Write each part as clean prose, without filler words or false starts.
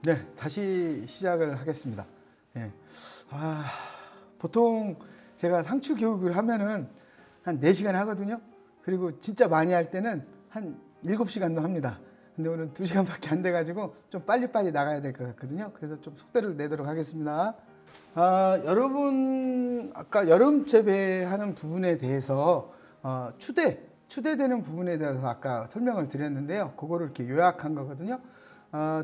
네, 다시 시작을 하겠습니다. 예. 보통 제가 상추 교육을 하면은 한 4시간 하거든요. 그리고 진짜 많이 할 때는 한 7시간도 합니다. 근데 오늘 2시간밖에 안 돼가지고 좀 빨리빨리 나가야 될 것 같거든요. 그래서 좀 속도를 내도록 하겠습니다. 여러분, 아까 여름 재배하는 부분에 대해서 추대되는 부분에 대해서 아까 설명을 드렸는데요. 그거를 이렇게 요약한 거거든요.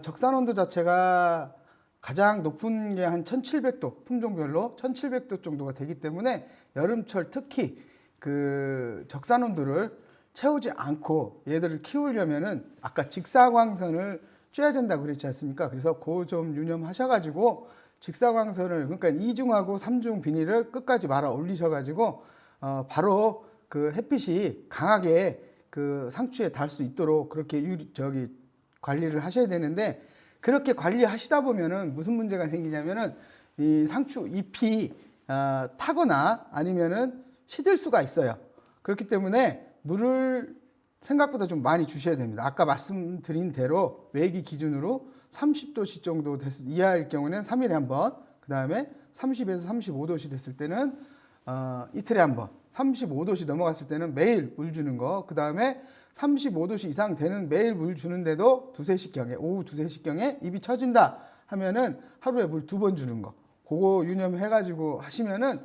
적산 온도 자체가 가장 높은 게 한 1700도, 품종별로 1700도 정도가 되기 때문에 여름철 특히 그 적산 온도를 채우지 않고 얘들을 키우려면은 아까 직사광선을 쬐야 된다고 그랬지 않습니까? 그래서 그거 좀 유념하셔가지고 직사광선을, 그러니까 2중하고 3중 비닐을 끝까지 말아 올리셔가지고 바로 그 햇빛이 강하게 그 상추에 닿을 수 있도록 그렇게 관리를 하셔야 되는데, 그렇게 관리하시다 보면은 무슨 문제가 생기냐면은 이 상추 잎이 타거나 아니면은 시들 수가 있어요. 그렇기 때문에 물을 생각보다 좀 많이 주셔야 됩니다. 아까 말씀드린 대로 외기 기준으로 30도씨 정도 이하일 경우는 3일에 한 번, 그 다음에 30에서 35도씨 됐을 때는 이틀에 한 번, 35도씨 넘어갔을 때는 매일 물 주는 거, 그 다음에 35도씨 이상 되는 매일 물 주는데도 오후 2, 3시경에 잎이 처진다 하면은 하루에 물 2번 주는 거, 그거 유념해가지고 하시면은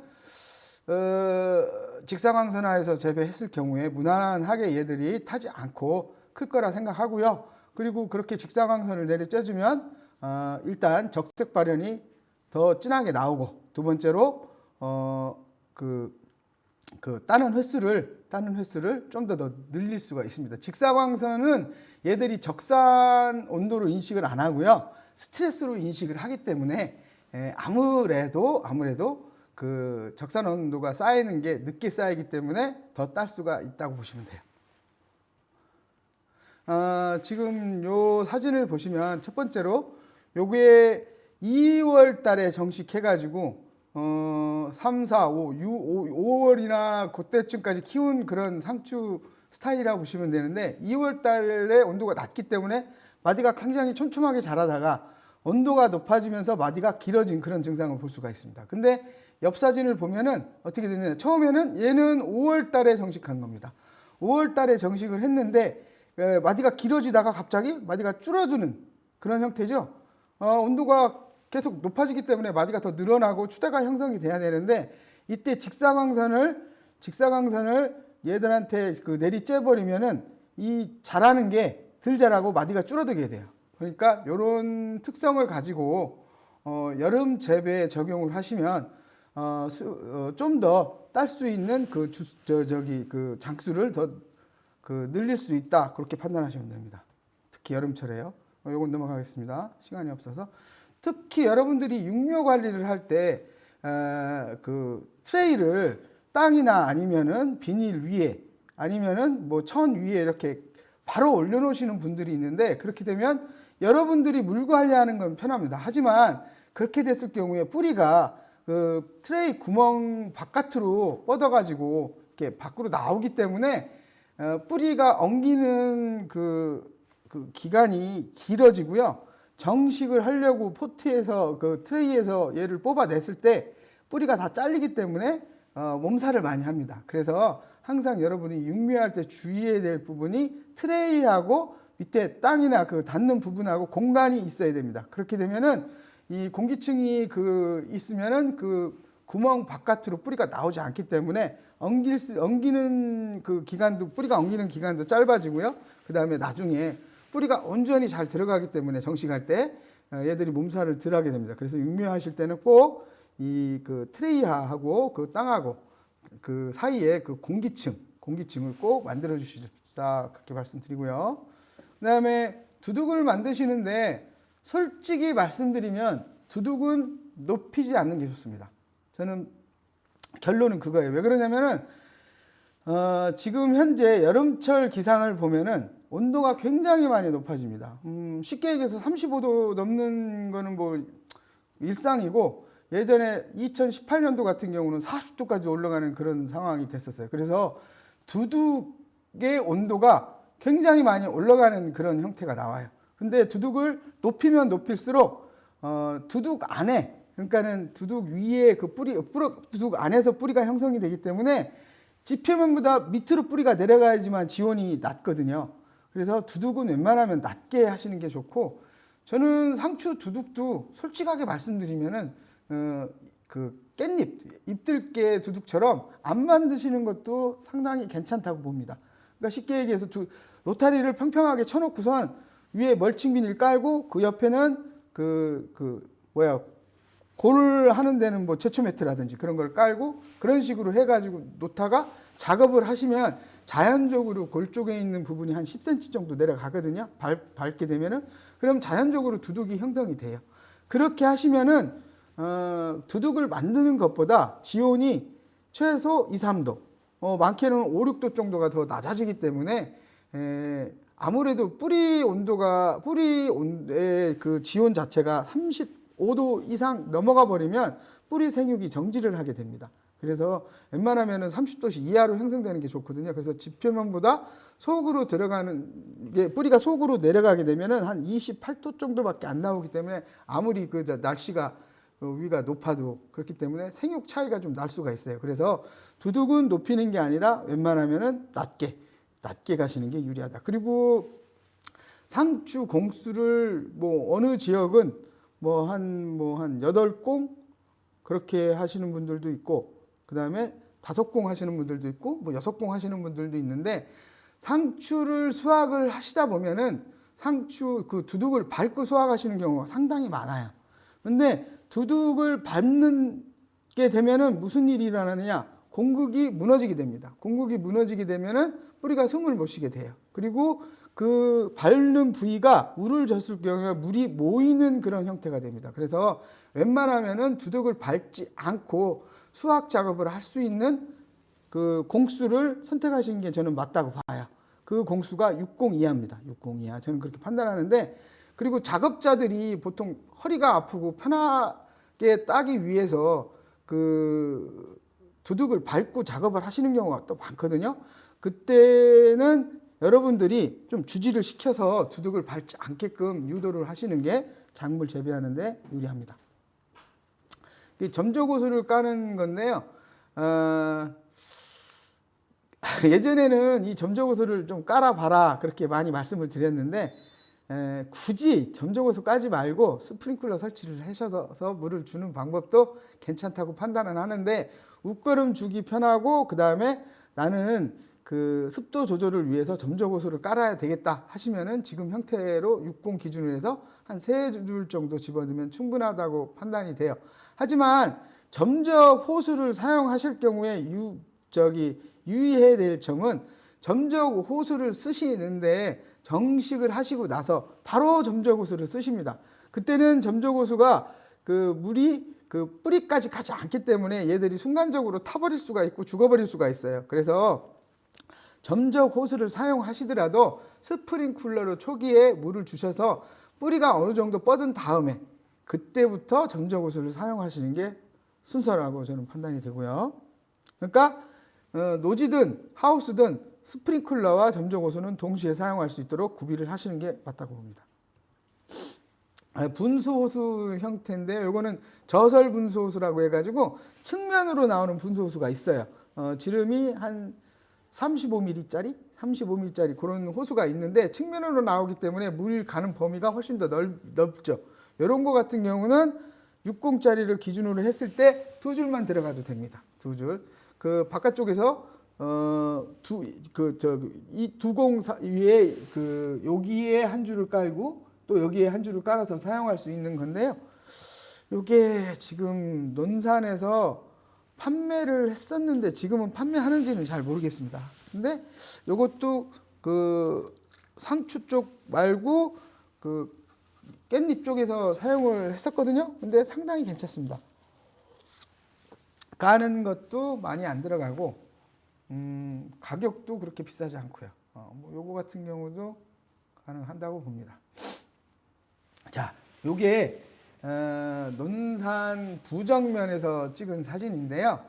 직사광선화해서 재배했을 경우에 무난하게 얘들이 타지 않고 클 거라 생각하고요. 그리고 그렇게 직사광선을 내려 쬐주면 일단 적색 발현이 더 진하게 나오고, 두 번째로 따는 횟수를 좀 더 늘릴 수가 있습니다. 직사광선은 얘들이 적산 온도로 인식을 안 하고요, 스트레스로 인식을 하기 때문에 아무래도 그 적산 온도가 쌓이는 게 늦게 쌓이기 때문에 더 딸 수가 있다고 보시면 돼요. 지금 요 사진을 보시면 첫 번째로 요게 2월 달에 정식해가지고 3, 4, 5, 5월이나 그때쯤까지 키운 그런 상추 스타일이라고 보시면 되는데, 2월 달에 온도가 낮기 때문에 마디가 굉장히 촘촘하게 자라다가 온도가 높아지면서 마디가 길어진 그런 증상을 볼 수가 있습니다. 근데 옆 사진을 보면은 어떻게 되느냐, 처음에는 얘는 5월 달에 정식한 겁니다. 5월 달에 정식을 했는데 마디가 길어지다가 갑자기 마디가 줄어드는 그런 형태죠. 온도가 계속 높아지기 때문에 마디가 더 늘어나고 추대가 형성이 돼야 되는데, 이때 직사광선을 얘들한테 내리 쬐버리면은 이 자라는 게 덜 자라고 마디가 줄어들게 돼요. 그러니까 이런 특성을 가지고 여름 재배에 적용을 하시면 좀 더 딸 수 있는 그 장수를 더 늘릴 수 있다, 그렇게 판단하시면 됩니다. 특히 여름철에요. 요건 넘어가겠습니다. 시간이 없어서. 특히 여러분들이 육묘 관리를 할 때 트레이를 땅이나 아니면은 비닐 위에 아니면은 뭐 천 위에 이렇게 바로 올려놓으시는 분들이 있는데, 그렇게 되면 여러분들이 물 관리하는 건 편합니다. 하지만 그렇게 됐을 경우에 뿌리가 그 트레이 구멍 바깥으로 뻗어가지고 이렇게 밖으로 나오기 때문에 뿌리가 엉기는 그 기간이 길어지고요. 정식을 하려고 포트에서 트레이에서 얘를 뽑아냈을 때 뿌리가 다 잘리기 때문에 몸살을 많이 합니다. 그래서 항상 여러분이 육묘할 때 주의해야 될 부분이 트레이하고 밑에 땅이나 닿는 부분하고 공간이 있어야 됩니다. 그렇게 되면은 이 공기층이 있으면은 구멍 바깥으로 뿌리가 나오지 않기 때문에 엉기는 뿌리가 엉기는 기간도 짧아지고요. 그 다음에 나중에 뿌리가 온전히 잘 들어가기 때문에 정식할 때 얘들이 몸살을 덜 하게 됩니다. 그래서 육묘하실 때는 꼭 이 트레이하고 땅하고 그 사이에 공기층을 꼭 만들어 주시자, 그렇게 말씀드리고요. 그 다음에 두둑을 만드시는데 솔직히 말씀드리면 두둑은 높이지 않는 게 좋습니다. 저는 결론은 그거예요. 왜 그러냐면은 지금 현재 여름철 기상을 보면은 온도가 굉장히 많이 높아집니다. 쉽게 얘기해서 35도 넘는 거는 뭐 일상이고, 예전에 2018년도 같은 경우는 40도까지 올라가는 그런 상황이 됐었어요. 그래서 두둑의 온도가 굉장히 많이 올라가는 그런 형태가 나와요. 근데 두둑을 높이면 높일수록 두둑 안에, 그러니까는 두둑 위에 그 두둑 안에서 뿌리가 형성이 되기 때문에 지표면보다 밑으로 뿌리가 내려가야지만 지원이 낮거든요. 그래서 두둑은 웬만하면 낮게 하시는 게 좋고, 저는 상추 두둑도 솔직하게 말씀드리면은 그 깻잎, 잎들깨 두둑처럼 안 만드시는 것도 상당히 괜찮다고 봅니다. 그러니까 쉽게 얘기해서 로타리를 평평하게 쳐놓고선 위에 멀칭 비닐 깔고 그 옆에는 골 하는 데는 뭐 제초 매트라든지 그런 걸 깔고 그런 식으로 해가지고 놓다가 작업을 하시면 자연적으로 골 쪽에 있는 부분이 한 10cm 정도 내려가거든요. 밟게 되면은. 그럼 자연적으로 두둑이 형성이 돼요. 그렇게 하시면은 두둑을 만드는 것보다 지온이 최소 2, 3도, 많게는 5, 6도 정도가 더 낮아지기 때문에 아무래도 뿌리의 그 지온 자체가 35도 이상 넘어가 버리면 뿌리 생육이 정지를 하게 됩니다. 그래서 웬만하면 30도씨 이하로 형성되는 게 좋거든요. 그래서 지표면보다 속으로 들어가는 게, 뿌리가 속으로 내려가게 되면은 한 28도 정도밖에 안 나오기 때문에 아무리 그 날씨가 위가 높아도 그렇기 때문에 생육 차이가 좀 날 수가 있어요. 그래서 두둑은 높이는 게 아니라 웬만하면은 낮게 가시는 게 유리하다. 그리고 상추 공수를 뭐 어느 지역은 한 8공 그렇게 하시는 분들도 있고, 그 다음에 5공 하시는 분들도 있고, 뭐 6공 하시는 분들도 있는데, 상추를 수확을 하시다 보면은 상추 그 두둑을 밟고 수확하시는 경우가 상당히 많아요. 근데 두둑을 밟게 되면은 무슨 일이 일어나느냐? 공극이 무너지게 됩니다. 공극이 무너지게 되면은 뿌리가 숨을 못 쉬게 돼요. 그리고 그 밟는 부위가 물을 줬을 경우에 물이 모이는 그런 형태가 됩니다. 그래서 웬만하면은 두둑을 밟지 않고 수확 작업을 할 수 있는 그 공수를 선택하시는 게 저는 맞다고 봐요. 그 공수가 60 이하입니다. 60 이하. 저는 그렇게 판단하는데, 그리고 작업자들이 보통 허리가 아프고 편하게 따기 위해서 그 두둑을 밟고 작업을 하시는 경우가 또 많거든요. 그때는 여러분들이 좀 주지를 시켜서 두둑을 밟지 않게끔 유도를 하시는 게 작물 재배하는데 유리합니다. 점저고수를 까는 건데요. 예전에는 이 점저고수를 좀 깔아봐라 그렇게 많이 말씀을 드렸는데, 굳이 점저고수 까지 말고 스프링클러 설치를 하셔서 물을 주는 방법도 괜찮다고 판단은 하는데, 웃거름 주기 편하고 그 다음에 나는 그 습도 조절을 위해서 점저고수를 깔아야 되겠다 하시면은 지금 형태로 60 기준으로 해서 한 3줄 정도 집어넣으면 충분하다고 판단이 돼요. 하지만 점적 호수를 사용하실 경우에 유의해야 될 점은, 점적 호수를 쓰시는데 정식을 하시고 나서 바로 점적 호수를 쓰십니다. 그때는 점적 호수가 그 물이 그 뿌리까지 가지 않기 때문에 얘들이 순간적으로 타버릴 수가 있고 죽어버릴 수가 있어요. 그래서 점적 호수를 사용하시더라도 스프링클러로 초기에 물을 주셔서 뿌리가 어느 정도 뻗은 다음에 그때부터 점적 호수를 사용하시는 게 순서라고 저는 판단이 되고요. 그러니까 노지든 하우스든 스프링클러와 점적 호수는 동시에 사용할 수 있도록 구비를 하시는 게 맞다고 봅니다. 분수 호수 형태인데, 이거는 저설 분수 호수라고 해가지고 측면으로 나오는 분수 호수가 있어요. 지름이 한 35mm짜리 그런 호수가 있는데 측면으로 나오기 때문에 물 가는 범위가 훨씬 더 넓죠. 이런 거 같은 경우는 60짜리를 기준으로 했을 때 2줄만 들어가도 됩니다. 2줄. 그 바깥쪽에서 이 두공 위에 여기에 한 줄을 깔고 또 여기에 한 줄을 깔아서 사용할 수 있는 건데요. 이게 지금 논산에서 판매를 했었는데 지금은 판매하는지는 잘 모르겠습니다. 근데 이것도 그 상추 쪽 말고 그 깻잎 쪽에서 사용을 했었거든요. 근데 상당히 괜찮습니다. 가는 것도 많이 안 들어가고 가격도 그렇게 비싸지 않고요. 요거 같은 경우도 가능한다고 봅니다. 자, 요게 논산 부정면에서 찍은 사진인데요.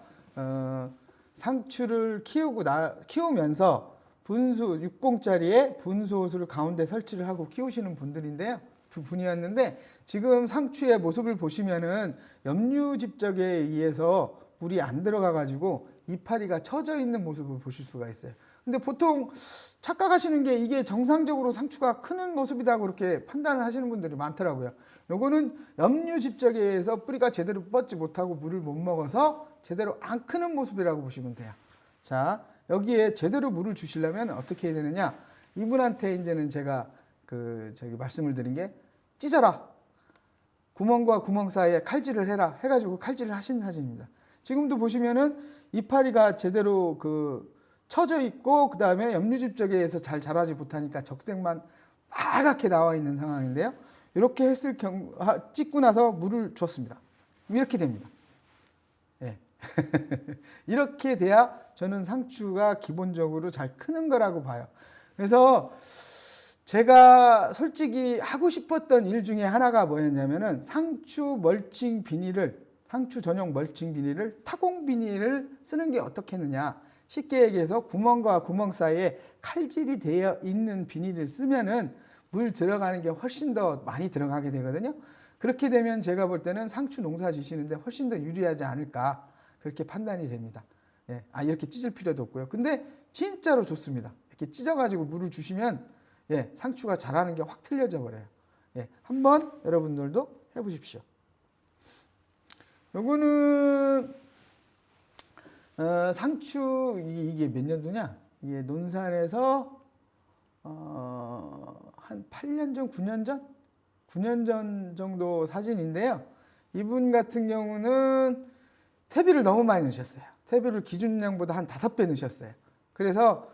상추를 키우면서 분수 60짜리에 분수 호수를 가운데 설치를 하고 키우시는 분들인데요. 분이었는데 지금 상추의 모습을 보시면은 염류집적에 의해서 물이 안 들어가 가지고 이파리가 처져 있는 모습을 보실 수가 있어요. 근데 보통 착각하시는 게 이게 정상적으로 상추가 크는 모습이다 그렇게 판단을 하시는 분들이 많더라고요. 요거는 염류집적에 의해서 뿌리가 제대로 뻗지 못하고 물을 못 먹어서 제대로 안 크는 모습이라고 보시면 돼요. 자, 여기에 제대로 물을 주시려면 어떻게 해야 되느냐? 이분한테 이제는 제가 말씀을 드린 게 찢어라. 구멍과 구멍 사이에 칼질을 해라. 해가지고 칼질을 하신 사진입니다. 지금도 보시면은 이파리가 제대로 처져 있고 그 다음에 염류집적에 의해서 잘 자라지 못하니까 적색만 빨갛게 나와 있는 상황인데요. 이렇게 했을 경우 찍고 나서 물을 줬습니다. 이렇게 됩니다. 네. 이렇게 돼야 저는 상추가 기본적으로 잘 크는 거라고 봐요. 그래서 제가 솔직히 하고 싶었던 일 중에 하나가 뭐였냐면은 상추 전용 멀칭 비닐을 타공 비닐을 쓰는 게 어떻겠느냐. 쉽게 얘기해서 구멍과 구멍 사이에 칼질이 되어 있는 비닐을 쓰면은 물 들어가는 게 훨씬 더 많이 들어가게 되거든요. 그렇게 되면 제가 볼 때는 상추 농사 지시는데 훨씬 더 유리하지 않을까 그렇게 판단이 됩니다. 예, 이렇게 찢을 필요도 없고요. 근데 진짜로 좋습니다. 이렇게 찢어가지고 물을 주시면 상추가 자라는 게 확 틀려져 버려요. 예, 한번 여러분들도 해보십시오. 요거는 상추 이게 몇 년도냐? 이게 논산에서 한 8년 전, 9년 전? 9년 전 정도 사진인데요. 이분 같은 경우는 퇴비를 너무 많이 넣으셨어요. 퇴비를 기준량보다 한 5배 넣으셨어요. 그래서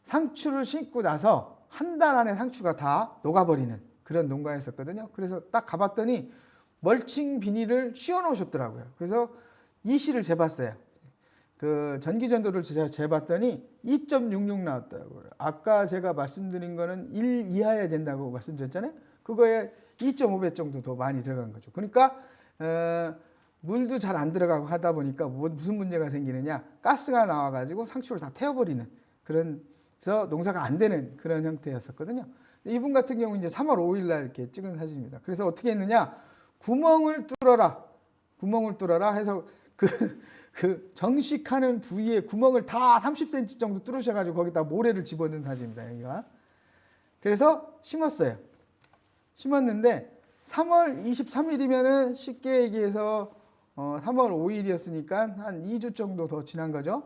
상추를 심고 나서 한 달 안에 상추가 다 녹아버리는 그런 농가였었거든요. 그래서 딱 가봤더니 멀칭 비닐을 씌워 놓으셨더라고요. 그래서 이시를 재봤어요. 전기전도를 제가 재봤더니 2.66 나왔더라고요. 아까 제가 말씀드린 거는 1 이하여야 된다고 말씀드렸잖아요. 그거에 2.5배 정도 더 많이 들어간 거죠. 그러니까 물도 잘 안 들어가고 하다 보니까 무슨 문제가 생기느냐. 가스가 나와가지고 상추를 다 태워버리는 그래서 농사가 안 되는 그런 형태였었거든요. 이분 같은 경우 이제 3월 5일 날 이렇게 찍은 사진입니다. 그래서 어떻게 했느냐. 구멍을 뚫어라 해서 정식하는 부위에 구멍을 다 30cm 정도 뚫으셔가지고 거기다 모래를 집어넣은 사진입니다. 여기가. 그래서 심었어요. 심었는데 3월 23일이면은 쉽게 얘기해서 3월 5일이었으니까 한 2주 정도 더 지난 거죠.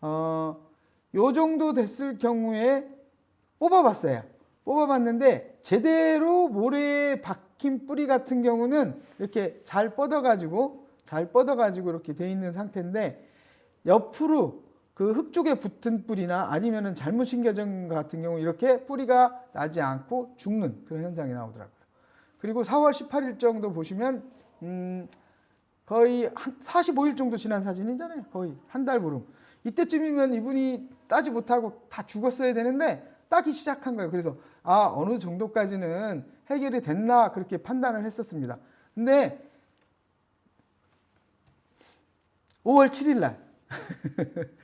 요 정도 됐을 경우에 뽑아봤어요. 뽑아봤는데 제대로 모래에 박힌 뿌리 같은 경우는 이렇게 잘 뻗어가지고 이렇게 돼 있는 상태인데 옆으로 흙 쪽에 붙은 뿌리나 아니면은 잘못 심겨진 것 같은 경우 이렇게 뿌리가 나지 않고 죽는 그런 현상이 나오더라고요. 그리고 4월 18일 정도 보시면 거의 한 45일 정도 지난 사진이잖아요. 거의 한 달 보름. 이때쯤이면 이분이 따지 못하고 다 죽었어야 되는데 따기 시작한 거예요. 그래서 어느 정도까지는 해결이 됐나 그렇게 판단을 했었습니다. 근데 5월 7일 날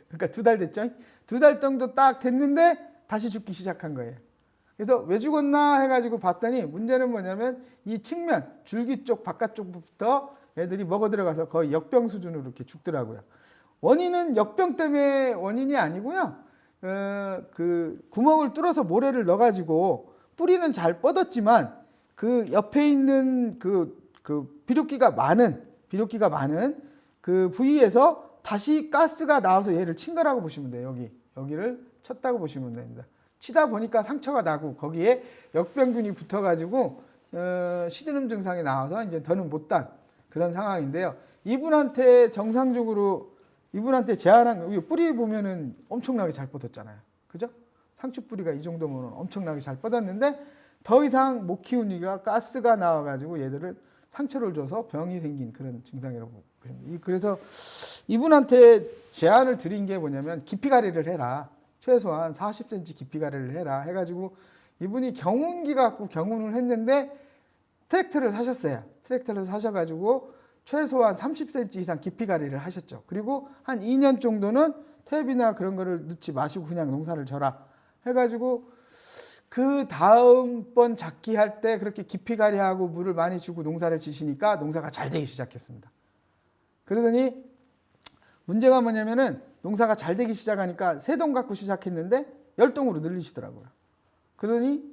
그러니까 2달 됐죠? 2달 정도 딱 됐는데 다시 죽기 시작한 거예요. 그래서 왜 죽었나 해가지고 봤더니 문제는 뭐냐면 이 측면 줄기 쪽 바깥쪽부터 애들이 먹어 들어가서 거의 역병 수준으로 이렇게 죽더라고요. 원인은 역병 때문에 원인이 아니고요. 구멍을 뚫어서 모래를 넣어가지고 뿌리는 잘 뻗었지만 그 옆에 있는 비료기가 많은 그 부위에서 다시 가스가 나와서 얘를 친 거라고 보시면 돼요. 여기를 쳤다고 보시면 됩니다. 치다 보니까 상처가 나고 거기에 역병균이 붙어가지고 시드름 증상이 나와서 이제 더는 못 단 그런 상황인데요. 이분한테 제안한 뿌리 보면은 엄청나게 잘 뻗었잖아요. 그죠? 상추 뿌리가 이 정도면 엄청나게 잘 뻗었는데 더 이상 못 키우니까 가스가 나와가지고 얘들을 상처를 줘서 병이 생긴 그런 증상이라고 보십니다. 그래서 이분한테 제안을 드린 게 뭐냐면 깊이 가리를 해라. 최소한 40cm 깊이 가리를 해라. 해가지고 이분이 경운기 갖고 경운을 했는데 트랙터를 사셨어요. 트랙터를 사셔가지고 최소한 30cm 이상 깊이 가리를 하셨죠. 그리고 한 2년 정도는 퇴비나 그런 거를 넣지 마시고 그냥 농사를 져라 해가지고 그 다음번 작기할 때 그렇게 깊이 가리하고 물을 많이 주고 농사를 지시니까 농사가 잘 되기 시작했습니다. 그러더니 문제가 뭐냐면은 농사가 잘 되기 시작하니까 3동 갖고 시작했는데 10동으로 늘리시더라고요. 그러더니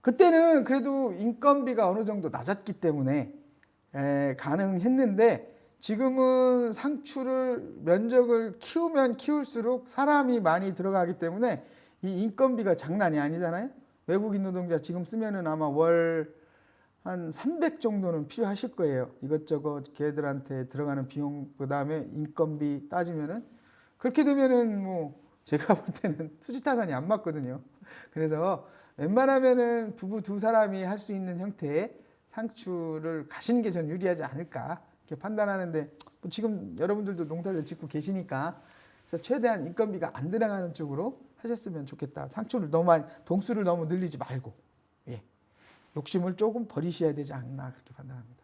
그때는 그래도 인건비가 어느 정도 낮았기 때문에 가능했는데 지금은 상추를 면적을 키우면 키울수록 사람이 많이 들어가기 때문에 이 인건비가 장난이 아니잖아요. 외국인 노동자 지금 쓰면은 아마 월 한 300 정도는 필요하실 거예요. 이것저것 걔들한테 들어가는 비용 그다음에 인건비 따지면은 그렇게 되면은 뭐 제가 볼 때는 수지타산이 안 맞거든요. 그래서 웬만하면은 부부 2사람이 할 수 있는 형태의 상추를 가시는 게 전 유리하지 않을까 이렇게 판단하는데 뭐 지금 여러분들도 농사를 짓고 계시니까 그래서 최대한 인건비가 안 들어가는 쪽으로 하셨으면 좋겠다. 상추를 너무 많이 동수를 너무 늘리지 말고 욕심을 조금 버리셔야 되지 않나 그렇게 판단합니다.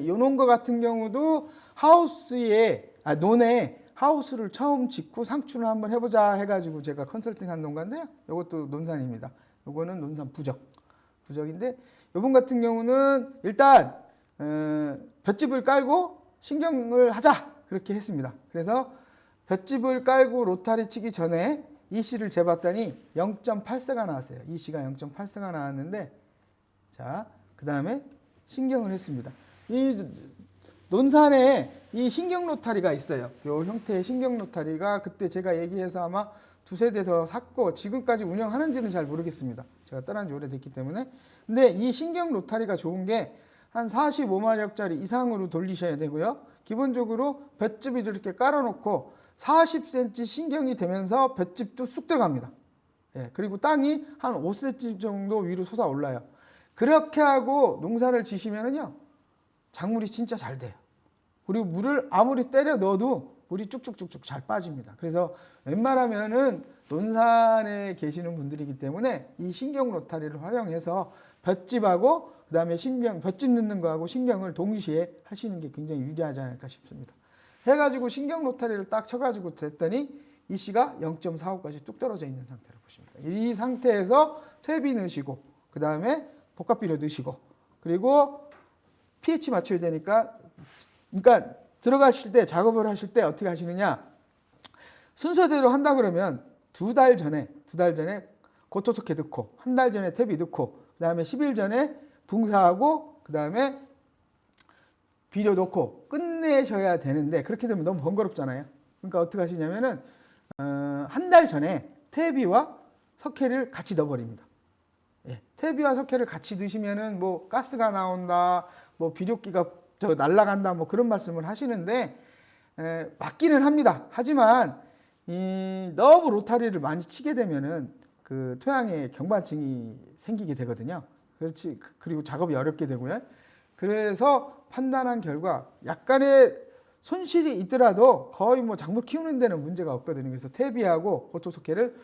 요런 거 같은 경우도 논에 하우스를 처음 짓고 상추를 한번 해보자 해가지고 제가 컨설팅한 농가인데요. 이것도 논산입니다. 요거는 논산 부적인데 요번 같은 경우는 일단 볏짚을 깔고 신경을 하자 그렇게 했습니다. 그래서 볏짚을 깔고 로타리 치기 전에 EC를 재봤더니 0.8세가 나왔어요. EC가 0.8세가 나왔는데 자, 그 다음에 신경을 했습니다. 이 논산에 이 신경 로타리가 있어요. 이 형태의 신경 로타리가 그때 제가 얘기해서 아마 2세대 더 샀고 지금까지 운영하는지는 잘 모르겠습니다. 제가 떠난 지 오래됐기 때문에. 근데 이 신경 로타리가 좋은 게 한 45마력짜리 이상으로 돌리셔야 되고요. 기본적으로 볏짚을 이렇게 깔아놓고 40cm 신경이 되면서 볏짚도 쑥 들어갑니다. 그리고 땅이 한 5cm 정도 위로 솟아올라요. 그렇게 하고 농사를 지시면은요, 작물이 진짜 잘 돼요. 그리고 물을 아무리 때려 넣어도 물이 쭉쭉쭉쭉 잘 빠집니다. 그래서 웬만하면은 논산에 계시는 분들이기 때문에 이 신경 로타리를 활용해서 볏짚하고 그 다음에 볏짚 넣는 거하고 신경을 동시에 하시는 게 굉장히 유리하지 않을까 싶습니다. 해가지고 신경 로타리를 딱 쳐가지고 됐더니 이 씨가 0.45까지 뚝 떨어져 있는 상태로 보십니다. 이 상태에서 퇴비 넣으시고 그 다음에 복합비료 넣으시고 그리고 pH 맞춰야 되니까 그러니까 들어가실 때 작업을 하실 때 어떻게 하시느냐 순서대로 한다 그러면 2달 전에 고토석회 넣고 한 달 전에 퇴비 넣고 그 다음에 10일 전에 붕사하고 그 다음에 비료 넣고 끝내셔야 되는데 그렇게 되면 너무 번거롭잖아요. 그러니까 어떻게 하시냐면은 한 달 전에 퇴비와 석회를 같이 넣어버립니다. 퇴비와 석회를 같이 넣으시면은 뭐 가스가 나온다, 뭐 비료기가 날아간다, 뭐 그런 말씀을 하시는데 맞기는 합니다. 하지만 너무 로타리를 많이 치게 되면은 그 토양에 경반증이 생기게 되거든요. 그렇지. 그리고 작업이 어렵게 되고요. 그래서 판단한 결과 약간의 손실이 있더라도 거의 뭐 작물 키우는 데는 문제가 없거든요. 그래서 퇴비하고 고토석회를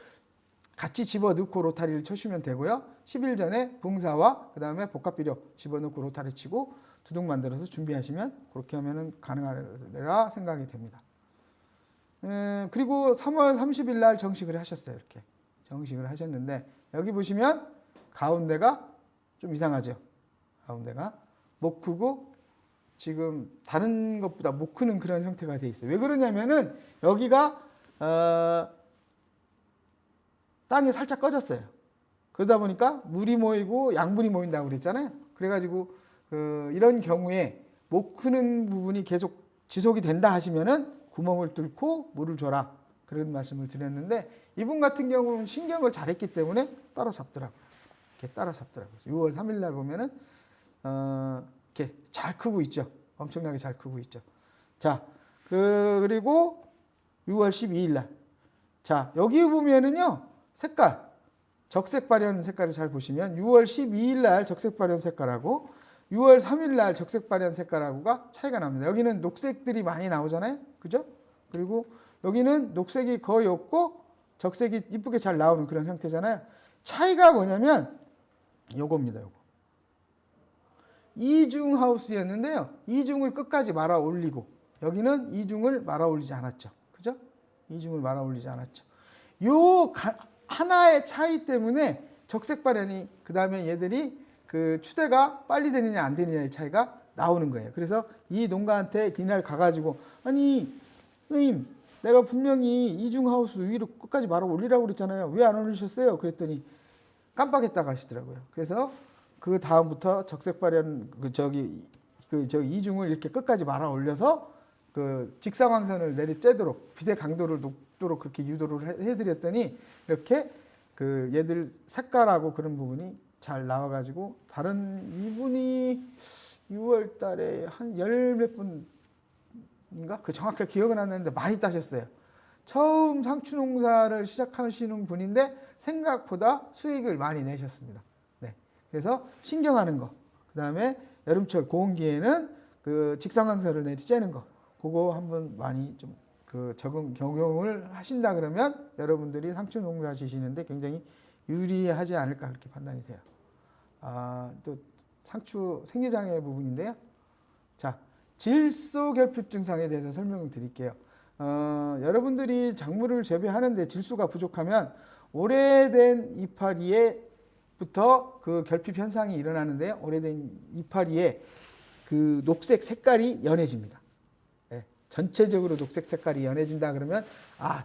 같이 집어넣고 로타리를 쳐주면 되고요. 10일 전에 붕사와 그 다음에 복합비료 집어넣고 로타리 치고 두둑 만들어서 준비하시면 그렇게 하면 가능하리라 생각이 됩니다. 그리고 3월 30일 날 정식을 하셨어요. 이렇게 정식을 하셨는데 여기 보시면 가운데가 좀 이상하죠. 가운데가 못 크고 지금 다른 것보다 못 크는 그런 형태가 돼 있어요. 왜 그러냐면은 여기가 땅이 살짝 꺼졌어요. 그러다 보니까 물이 모이고 양분이 모인다고 그랬잖아요. 그래가지고 이런 경우에 못 크는 부분이 계속 지속이 된다 하시면은 구멍을 뚫고 물을 줘라 그런 말씀을 드렸는데 이분 같은 경우는 신경을 잘했기 때문에 따라잡더라고요. 이렇게 따라잡더라고요. 6월 3일 날 보면은 이렇게 잘 크고 있죠. 엄청나게 잘 크고 있죠. 자, 그리고 6월 12일 날. 자, 여기 보면은요. 색깔. 적색 발현 색깔을 잘 보시면 6월 12일 날 적색 발현 색깔하고 6월 3일 날 적색 발현 색깔하고가 차이가 납니다. 여기는 녹색들이 많이 나오잖아요. 그죠? 그리고 여기는 녹색이 거의 없고 적색이 이쁘게 잘 나오는 그런 형태잖아요. 차이가 뭐냐면 요겁니다. 요거. 이중 하우스였는데요. 이중을 끝까지 말아 올리고 여기는 이중을 말아 올리지 않았죠. 그죠? 이중을 말아 올리지 않았죠. 요 하나의 차이 때문에 적색 발현이, 그 다음에 얘들이 그 추대가 빨리 되느냐 안 되느냐의 차이가 나오는 거예요. 그래서 이 농가한테 그날 가가지고, 아니 선생님, 내가 분명히 이중하우스 위로 끝까지 말아 올리라고 그랬잖아요. 왜 안 올리셨어요? 그랬더니 깜빡했다고 하시더라고요. 그래서 그 다음부터 적색 발현 이중을 이렇게 끝까지 말아 올려서 그 직사광선을 내리쬐도록 빛의 강도를 높도록 그렇게 유도를 해드렸더니 이렇게 그 얘들 색깔하고 그런 부분이 잘 나와가지고, 다른 이분이 6월 달에 한 열 몇 분인가? 그 정확하게 기억은 안 나는데 많이 따셨어요. 처음 상추 농사를 시작하시는 분인데 생각보다 수익을 많이 내셨습니다. 네. 그래서 신경하는 거, 그 다음에 여름철 고온기에는 그 직사광선을 내리쬐는 거, 그거 한번 많이 좀 그 적용을 하신다 그러면 여러분들이 상추 농사 지시는데 굉장히 유리하지 않을까 그렇게 판단이 돼요. 또 상추 생리장애 부분인데요. 자, 질소 결핍 증상에 대해서 설명을 드릴게요. 여러분들이 작물을 재배하는데 질소가 부족하면 오래된 이파리에부터 그 결핍 현상이 일어나는데요. 오래된 이파리에 그 녹색 색깔이 연해집니다. 네, 전체적으로 녹색 색깔이 연해진다 그러면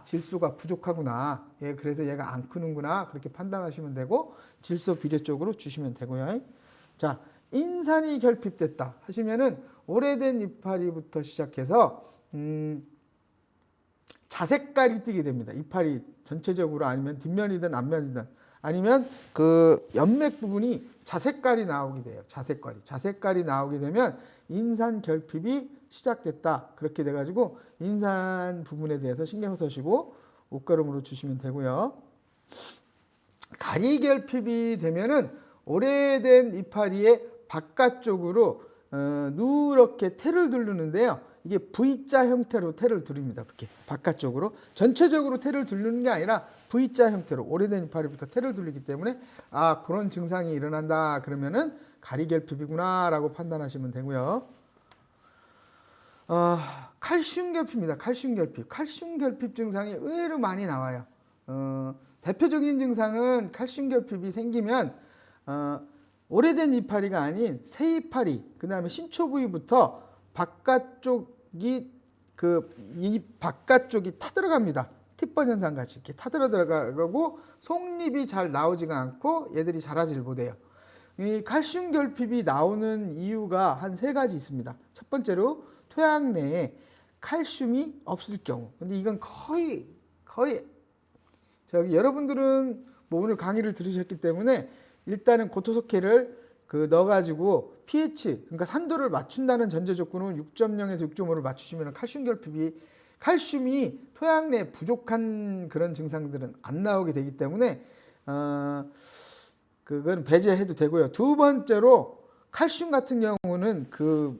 질소가 부족하구나. 그래서 얘가 안 크는구나. 그렇게 판단하시면 되고, 질소 비료 쪽으로 주시면 되고요. 자, 인산이 결핍됐다 하시면은 오래된 이파리부터 시작해서 자색깔이 띠게 됩니다. 이파리 전체적으로, 아니면 뒷면이든 앞면이든, 아니면 그 연맥 부분이 자색깔이 나오게 돼요. 자색깔이 나오게 되면 인산 결핍이 시작됐다. 그렇게 돼가지고 인산 부분에 대해서 신경 쓰시고 옷걸음으로 주시면 되고요. 가리 결핍이 되면은 오래된 이파리의 바깥쪽으로 누렇게 테를 두르는데요. 이게 V자 형태로 테를 두릅니다. 이렇게 바깥쪽으로 전체적으로 테를 두르는 게 아니라 V자 형태로 오래된 이파리부터 테를 두르기 때문에 그런 증상이 일어난다 그러면은 가리 결핍이구나라고 판단하시면 되고요. 칼슘 결핍입니다. 칼슘 결핍 증상이 의외로 많이 나와요. 대표적인 증상은 칼슘 결핍이 생기면 오래된 이파리가 아닌 새 이파리, 그 다음에 신초 부위부터 바깥쪽이 이 바깥쪽이 타들어갑니다. 팁번 현상 같이 이렇게 타들어 들어가고 속잎이 잘 나오지가 않고 얘들이 자라지를 못해요. 이 칼슘 결핍이 나오는 이유가 한 3가지 있습니다. 첫 번째로 토양 내에 칼슘이 없을 경우. 근데 이건 거의 여러분들은 뭐 오늘 강의를 들으셨기 때문에 일단은 고토석회를 넣어가지고 pH, 그러니까 산도를 맞춘다는 전제 조건은 6.0에서 6.5를 맞추시면 칼슘이 토양 내에 부족한 그런 증상들은 안 나오게 되기 때문에 그건 배제해도 되고요. 두 번째로 칼슘 같은 경우는 그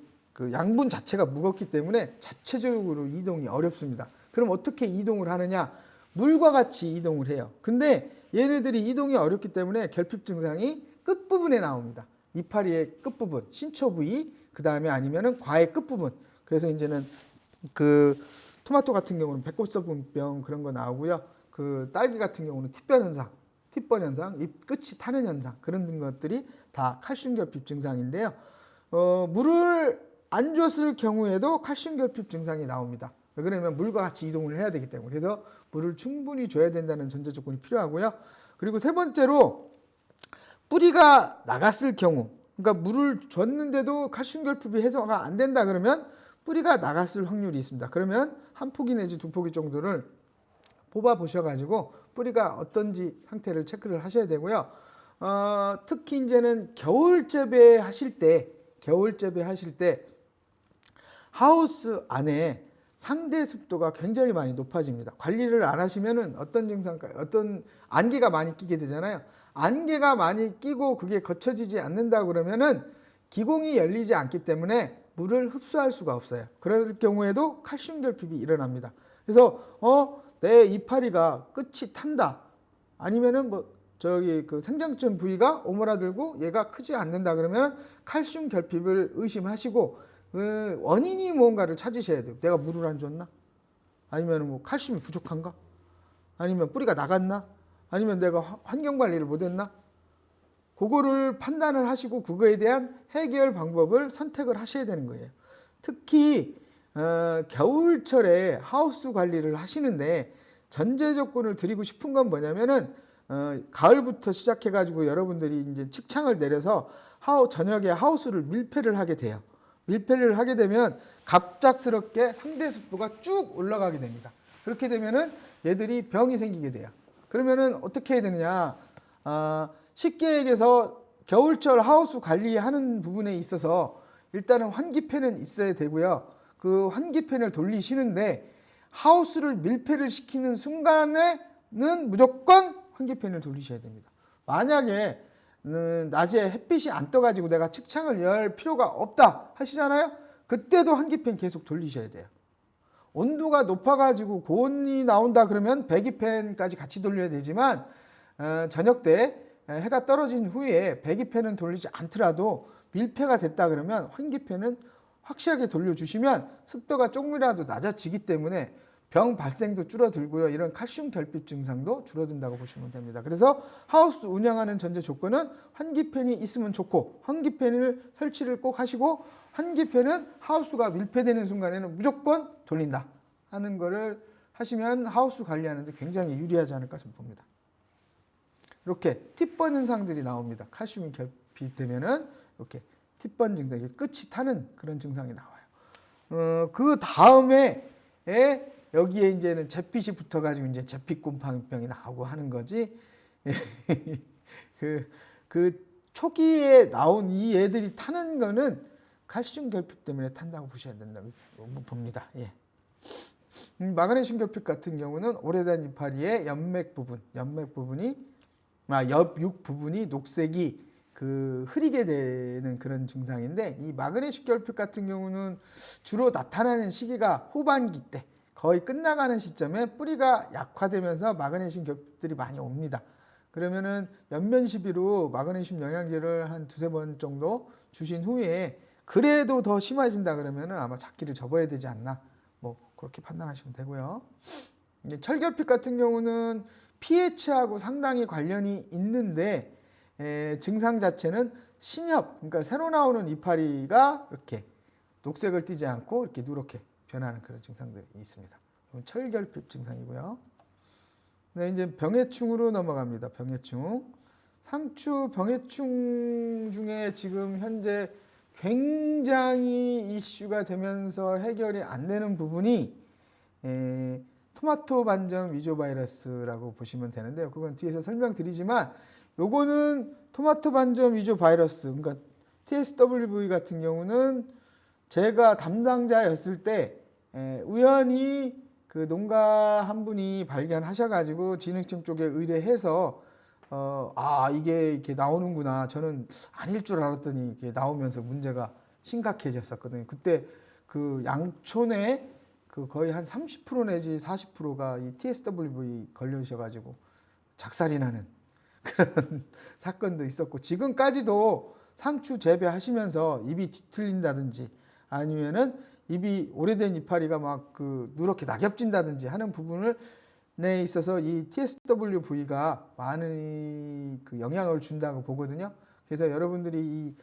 양분 자체가 무겁기 때문에 자체적으로 이동이 어렵습니다. 그럼 어떻게 이동을 하느냐? 물과 같이 이동을 해요. 근데 얘네들이 이동이 어렵기 때문에 결핍 증상이 끝부분에 나옵니다. 이파리의 끝부분, 신초 부위, 그 다음에 아니면은 과의 끝부분. 그래서 이제는 그 토마토 같은 경우는 백골서분병 그런 거 나오고요. 그 딸기 같은 경우는 팁번 현상, 잎 끝이 타는 현상, 그런 것들이 다 칼슘 결핍 증상인데요. 물을 안 줬을 경우에도 칼슘 결핍 증상이 나옵니다. 왜 그러냐면 물과 같이 이동을 해야 되기 때문에. 그래서 물을 충분히 줘야 된다는 전제 조건이 필요하고요. 그리고 세 번째로 뿌리가 나갔을 경우, 그러니까 물을 줬는데도 칼슘 결핍이 해소가 안 된다 그러면 뿌리가 나갔을 확률이 있습니다. 그러면 한 포기 내지 2포기 정도를 뽑아 보셔가지고 뿌리가 어떤지 상태를 체크를 하셔야 되고요. 특히 이제는 겨울 재배하실 때 하우스 안에 상대 습도가 굉장히 많이 높아집니다. 관리를 안 하시면은 어떤 안개가 많이 끼게 되잖아요. 안개가 많이 끼고 그게 거쳐지지 않는다 그러면은 기공이 열리지 않기 때문에 물을 흡수할 수가 없어요. 그럴 경우에도 칼슘 결핍이 일어납니다. 그래서 내 이파리가 끝이 탄다. 아니면은 그 생장점 부위가 오므라들고 얘가 크지 않는다 그러면 칼슘 결핍을 의심하시고, 원인이 뭔가를 찾으셔야 돼요. 내가 물을 안 줬나? 아니면 뭐 칼슘이 부족한가? 아니면 뿌리가 나갔나? 아니면 내가 환경 관리를 못했나? 그거를 판단을 하시고 그거에 대한 해결 방법을 선택을 하셔야 되는 거예요. 특히 겨울철에 하우스 관리를 하시는데 전제 조건을 드리고 싶은 건 뭐냐면은 가을부터 시작해 가지고 여러분들이 이제 측창을 내려서 저녁에 하우스를 밀폐를 하게 돼요. 밀폐를 하게 되면 갑작스럽게 상대 습도가 쭉 올라가게 됩니다. 그렇게 되면은 얘들이 병이 생기게 돼요. 그러면은 어떻게 해야 되느냐? 쉽게 얘기해서 겨울철 하우스 관리하는 부분에 있어서 일단은 환기팬은 있어야 되고요. 그 환기팬을 돌리시는데 하우스를 밀폐를 시키는 순간에는 무조건 환기팬을 돌리셔야 됩니다. 만약에 낮에 햇빛이 안 떠가지고 내가 측창을 열 필요가 없다 하시잖아요. 그때도 환기팬 계속 돌리셔야 돼요. 온도가 높아가지고 고온이 나온다 그러면 배기팬까지 같이 돌려야 되지만 저녁 때 해가 떨어진 후에 배기팬은 돌리지 않더라도 밀폐가 됐다 그러면 환기팬은 확실하게 돌려주시면 습도가 조금이라도 낮아지기 때문에 병 발생도 줄어들고요. 이런 칼슘 결핍 증상도 줄어든다고 보시면 됩니다. 그래서 하우스 운영하는 전제 조건은 환기팬이 있으면 좋고 환기팬을 설치를 꼭 하시고 환기팬은 하우스가 밀폐되는 순간에는 무조건 돌린다 하는 거를 하시면 하우스 관리하는데 굉장히 유리하지 않을까 봅니다. 이렇게 팁번 현상들이 나옵니다. 칼슘이 결핍되면은 이렇게 팁번 증상이 끝이 타는 그런 증상이 나와요. 그 다음에 여기에 이제는 잿빛이 붙어가지고 이제 잿빛 곰팡이병이 나오고 하는 거지. 그 초기에 나온 이 애들이 타는 거는 칼슘 결핍 때문에 탄다고 보셔야 된다고 봅니다. 예. 마그네슘 결핍 같은 경우는 오래된 이파리의 연맥 부분이 옆육 부분이 녹색이 흐리게 되는 그런 증상인데 이 마그네슘 결핍 같은 경우는 주로 나타나는 시기가 후반기 때 거의 끝나가는 시점에 뿌리가 약화되면서 마그네슘 결핍들이 많이 옵니다. 그러면은 연면 시비로 마그네슘 영양제를 한 두세 번 정도 주신 후에 그래도 더 심해진다 그러면은 아마 작기를 접어야 되지 않나 뭐 그렇게 판단하시면 되고요. 철결핍 같은 경우는 pH하고 상당히 관련이 있는데 증상 자체는 신엽, 그러니까 새로 나오는 이파리가 이렇게 녹색을 띠지 않고 이렇게 누렇게 변하는 그런 증상들이 있습니다. 철결핍 증상이고요. 네, 이제 병해충으로 넘어갑니다. 병해충. 상추 병해충 중에 지금 현재 굉장히 이슈가 되면서 해결이 안 되는 부분이 토마토 반점 위조 바이러스라고 보시면 되는데요. 그건 뒤에서 설명드리지만 요거는 토마토 반점 위조 바이러스, 그러니까 TSWV 같은 경우는 제가 담당자였을 때 우연히 그 농가 한 분이 발견하셔가지고 진흥청 쪽에 의뢰해서 이게 이렇게 나오는구나. 저는 아닐 줄 알았더니 이게 나오면서 문제가 심각해졌었거든요. 그때 그 양촌에 그 거의 한 30% 내지 40%가 이 TSWV 걸려셔가지고 작살이 나는 그런 사건도 있었고 지금까지도 상추 재배하시면서 입이 뒤틀린다든지 아니면은 입이 오래된 이파리가 막 누렇게 낙엽진다든지 하는 부분을 에 있어서 이 TSWV가 많은 영향을 준다고 보거든요. 그래서 여러분들이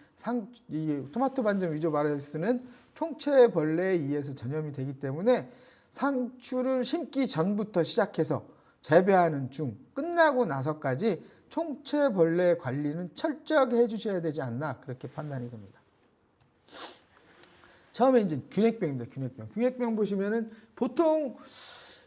이 토마토 반점 위조 바이러스는 총체벌레에 의해서 전염이 되기 때문에 상추를 심기 전부터 시작해서 재배하는 중 끝나고 나서까지 총체벌레 관리는 철저하게 해주셔야 되지 않나 그렇게 판단이 됩니다. 처음에 이제 균핵병입니다. 균핵병 보시면은 보통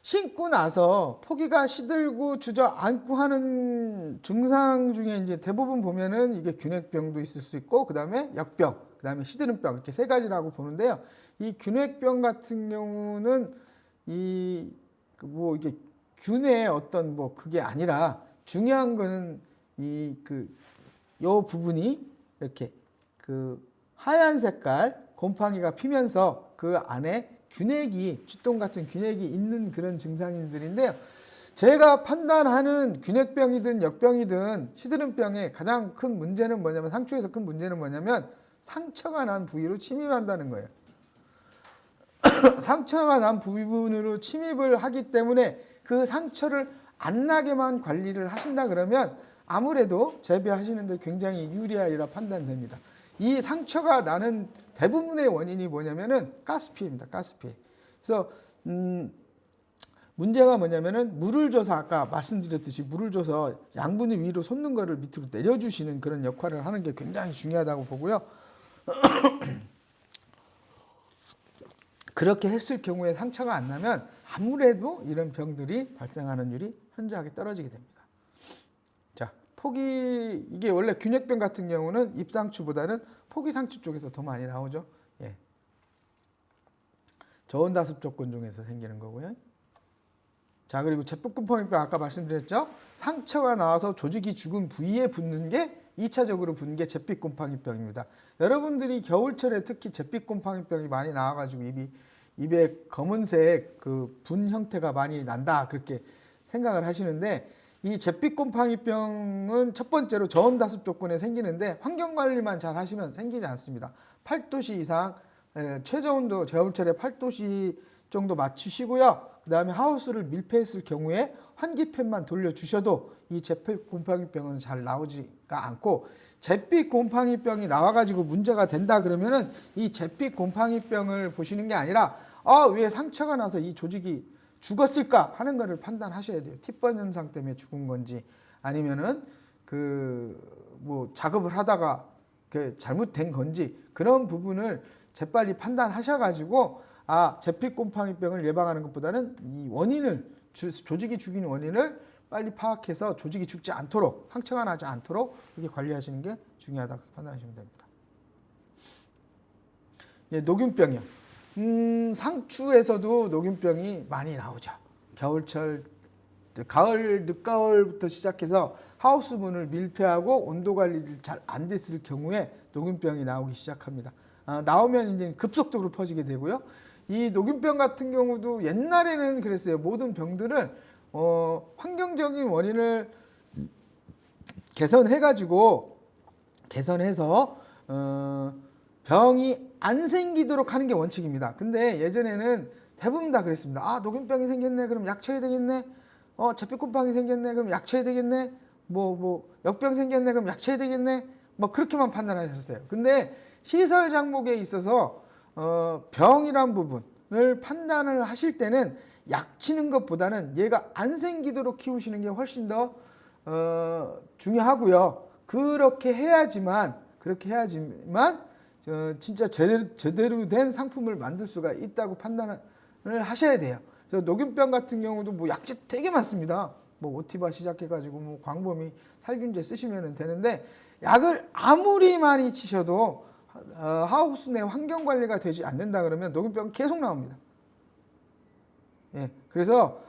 심고 나서 포기가 시들고 주저앉고 하는 증상 중에 이제 대부분 보면은 이게 균핵병도 있을 수 있고 그 다음에 역병, 그 다음에 시드는 병 이렇게 세 가지라고 보는데요. 이 균핵병 같은 경우는 이게 균의 어떤 그게 아니라 중요한 거는 요 부분이 이렇게 하얀 색깔 곰팡이가 피면서 그 안에 쥐똥 같은 균핵이 있는 그런 증상들인데요. 제가 판단하는 균핵병이든 역병이든 시드름병의 가장 큰 문제는 뭐냐면 상추에서 큰 문제는 뭐냐면 상처가 난 부위로 침입한다는 거예요. 상처가 난 부분으로 침입을 하기 때문에 그 상처를 안 나게만 관리를 하신다 그러면 아무래도 재배하시는데 굉장히 유리하리라 판단됩니다. 이 상처가 나는 대부분의 원인이 뭐냐면은 가스피해입니다. 가스피해. 그래서 문제가 뭐냐면은 물을 줘서 아까 말씀드렸듯이 물을 줘서 양분이 위로 솟는 거를 밑으로 내려주시는 그런 역할을 하는 게 굉장히 중요하다고 보고요. 그렇게 했을 경우에 상처가 안 나면 아무래도 이런 병들이 발생하는 율이 현저하게 떨어지게 됩니다. 자, 포기 이게 원래 균핵병 같은 경우는 잎상추보다는 포기상추 쪽에서 더 많이 나오죠. 예. 저온다습 조건 중에서 생기는 거고요. 자, 그리고 제복근포인병 아까 말씀드렸죠. 상처가 나와서 조직이 죽은 부위에 붙는 게 2차적으로 붙는 게 잿빛곰팡이병입니다. 여러분들이 겨울철에 특히 잿빛곰팡이병이 많이 나와가지고 입에 검은색 그 분 형태가 많이 난다 그렇게 생각을 하시는데 이 잿빛곰팡이병은 첫 번째로 저온다습 조건에 생기는데 환경관리만 잘 하시면 생기지 않습니다. 8도씨 이상 최저온도 겨울철에 8도씨 정도 맞추시고요. 그 다음에 하우스를 밀폐했을 경우에 환기팬만 돌려주셔도 이 잿빛곰팡이병은 잘 나오지가 않고 잿빛곰팡이병이 나와가지고 문제가 된다 그러면은 이 잿빛곰팡이병을 보시는 게 아니라 왜 상처가 나서 이 조직이 죽었을까 하는 거를 판단하셔야 돼요. 팁번 현상 때문에 죽은 건지 아니면은 뭐 작업을 하다가 잘못된 건지 그런 부분을 재빨리 판단하셔가지고 잿빛곰팡이병을 예방하는 것보다는 이 원인을 조직이 죽인 원인을 빨리 파악해서 조직이 죽지 않도록 상처가 나지 않도록 이렇게 관리하시는 게 중요하다고 판단하시면 됩니다. 예, 녹균병이요. 상추에서도 녹균병이 많이 나오죠. 겨울철, 가을, 늦가을부터 시작해서 하우스 문을 밀폐하고 온도 관리를 잘 안 됐을 경우에 녹균병이 나오기 시작합니다. 나오면 이제 급속도로 퍼지게 되고요. 이 녹균병 같은 경우도 옛날에는 그랬어요. 모든 병들을 환경적인 원인을 개선해서 병이 안 생기도록 하는 게 원칙입니다. 근데 예전에는 대부분 다 그랬습니다. 녹균병이 생겼네. 그럼 약 쳐야 되겠네. 잿빛곰팡이 생겼네. 그럼 약 쳐야 되겠네. 역병 생겼네. 그럼 약 쳐야 되겠네. 그렇게만 판단하셨어요. 근데 시설 장목에 있어서 병이란 부분을 판단을 하실 때는 약 치는 것보다는 얘가 안 생기도록 키우시는 게 훨씬 더 중요하고요. 그렇게 해야지만 진짜 제대로 된 상품을 만들 수가 있다고 판단을 하셔야 돼요. 그래서 녹균병 같은 경우도 약재 되게 많습니다. 오티바 시작해가지고 광범위 살균제 쓰시면 되는데 약을 아무리 많이 치셔도 하우스 내 환경 관리가 되지 않는다 그러면 녹균병 계속 나옵니다. 예, 그래서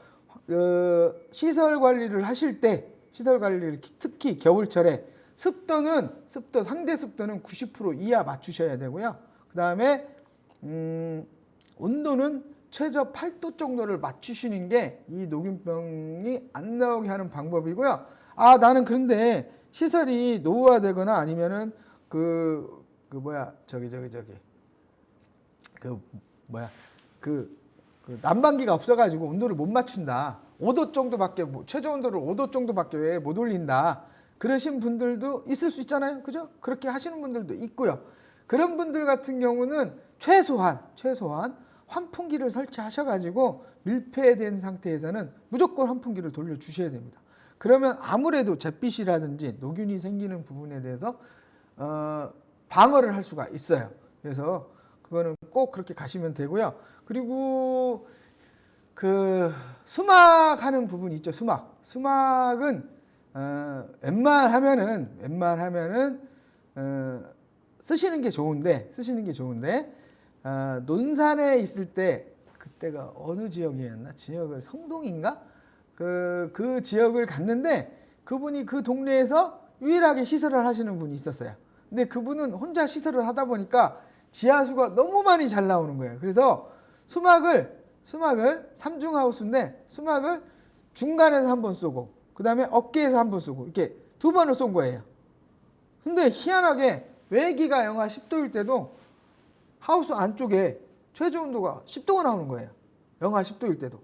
시설 관리를 하실 때 특히 겨울철에 상대 습도는 90% 이하 맞추셔야 되고요. 그 다음에 온도는 최저 8도 정도를 맞추시는 게 이 녹균병이 안 나오게 하는 방법이고요. 나는 그런데 시설이 노후화되거나 아니면은 난방기가 없어가지고 온도를 못 맞춘다. 5도 정도밖에 최저 온도를 5도 정도밖에 왜 못 올린다. 그러신 분들도 있을 수 있잖아요. 그죠? 그렇게 하시는 분들도 있고요. 그런 분들 같은 경우는 최소한 환풍기를 설치하셔가지고 밀폐된 상태에서는 무조건 환풍기를 돌려주셔야 됩니다. 그러면 아무래도 잿빛이라든지 녹균이 생기는 부분에 대해서 방어를 할 수가 있어요. 그래서 그거는 꼭 그렇게 가시면 되고요. 그리고 수막하는 부분이 있죠. 수막은 웬만하면은 쓰시는 게 좋은데 논산에 있을 때 그때가 어느 지역이었나? 지역을 성동인가? 그 지역을 갔는데 그분이 그 동네에서 유일하게 시설을 하시는 분이 있었어요. 근데 그분은 혼자 시설을 하다 보니까 지하수가 너무 많이 잘 나오는 거예요. 그래서 수막을 3중하우스인데 수막을 중간에서 한 번 쏘고 그 다음에 어깨에서 한 번 쏘고 이렇게 2번을 쏜 거예요. 근데 희한하게 외기가 영하 10도일 때도 하우스 안쪽에 최저 온도가 10도가 나오는 거예요. 영하 10도일 때도.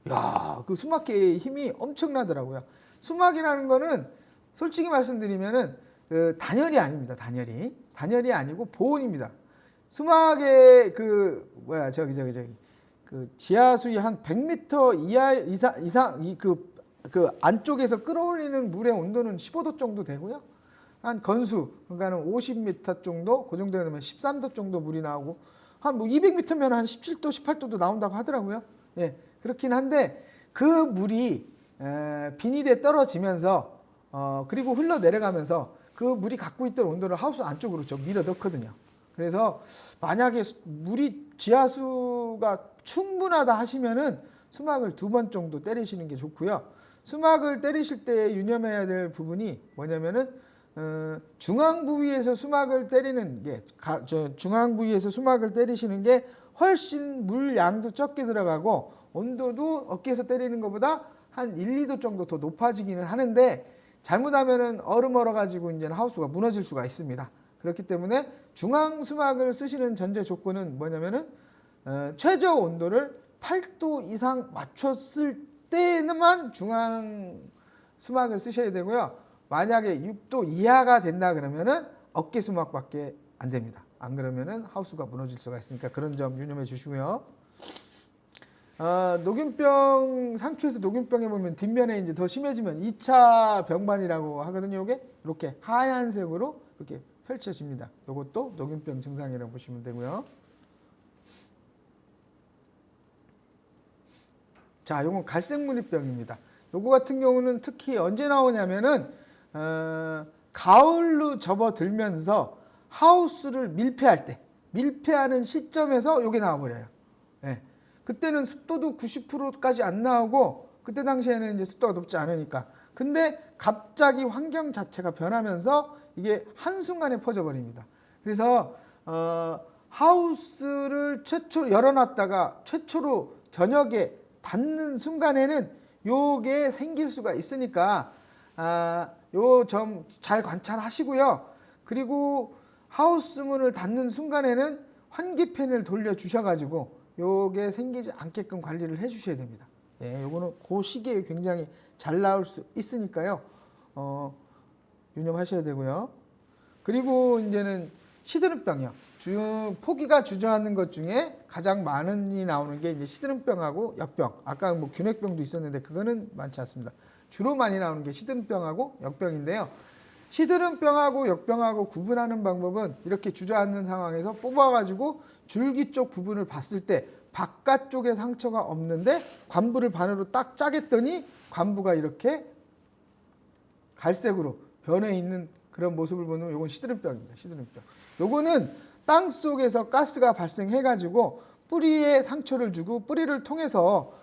야, 그 수막계의 힘이 엄청나더라고요. 수막이라는 거는 솔직히 말씀드리면은 그 단열이 아닙니다. 단열이 아니고 보온입니다. 수막의 그 뭐야 저기 그 지하수위 한 100m 이상 그 안쪽에서 끌어올리는 물의 온도는 15도 정도 되고요. 한 건수 그러니까는 50m 정도 그 정도 되면 13도 정도 물이 나오고 한 뭐 200m면 한 17도 18도도 나온다고 하더라고요. 예, 그렇긴 한데 그 물이 비닐에 떨어지면서 그리고 흘러내려가면서 그 물이 갖고 있던 온도를 하우스 안쪽으로 좀 밀어 넣거든요. 그래서 만약에 물이 지하수가 충분하다 하시면은 수막을 2번 정도 때리시는 게 좋고요. 수막을 때리실 때 유념해야 될 부분이 뭐냐면은 중앙 부위에서 수막을 때리는 게 중앙 부위에서 수막을 때리시는 게 훨씬 물 양도 적게 들어가고 온도도 어깨에서 때리는 것보다 한 1, 2도 정도 더 높아지기는 하는데 잘못하면은 얼음 얼어 가지고 이제 하우스가 무너질 수가 있습니다. 그렇기 때문에 중앙 수막을 쓰시는 전제 조건은 뭐냐면은 최저 온도를 8도 이상 맞췄을 때만 중앙 수막을 쓰셔야 되고요. 만약에 6도 이하가 된다 그러면은 어깨 수막밖에 안 됩니다. 안 그러면은 하우스가 무너질 수가 있으니까 그런 점 유념해 주시고요. 녹균병 상추에서 녹균병에 보면 뒷면에 이제 더 심해지면 2차 병반이라고 하거든요. 이게 이렇게 하얀색으로 이렇게 펼쳐집니다. 이것도 녹균병 증상이라고 보시면 되고요. 자, 요건 갈색무늬병입니다. 요거 같은 경우는 특히 언제 나오냐면은 가을로 접어들면서 하우스를 밀폐할 때 밀폐하는 시점에서 요게 나와버려요. 예. 그때는 습도도 90%까지 안 나오고 그때 당시에는 이제 습도가 높지 않으니까. 근데 갑자기 환경 자체가 변하면서 이게 한순간에 퍼져버립니다. 그래서 하우스를 최초로 열어놨다가 최초로 저녁에 닫는 순간에는 요게 생길 수가 있으니까 요 점 잘 관찰하시고요. 그리고 하우스 문을 닫는 순간에는 환기팬을 돌려 주셔가지고 요게 생기지 않게끔 관리를 해 주셔야 됩니다. 예, 요거는 그 시기에 굉장히 잘 나올 수 있으니까요. 유념하셔야 되고요. 그리고 이제는 시드름병이요. 포기가 주저하는 것 중에 가장 많이 나오는 게 이제 시드름병하고 역병. 아까 뭐 균핵병도 있었는데 그거는 많지 않습니다. 주로 많이 나오는 게 시드름병하고 역병인데요. 시드름병하고 역병하고 구분하는 방법은 이렇게 주저앉는 상황에서 뽑아가지고 줄기 쪽 부분을 봤을 때 바깥쪽에 상처가 없는데 관부를 반으로 딱 짜겠더니 관부가 이렇게 갈색으로 변해 있는 그런 모습을 보는 이건 시드름병입니다. 시드름병. 요거는 땅 속에서 가스가 발생해가지고 뿌리에 상처를 주고 뿌리를 통해서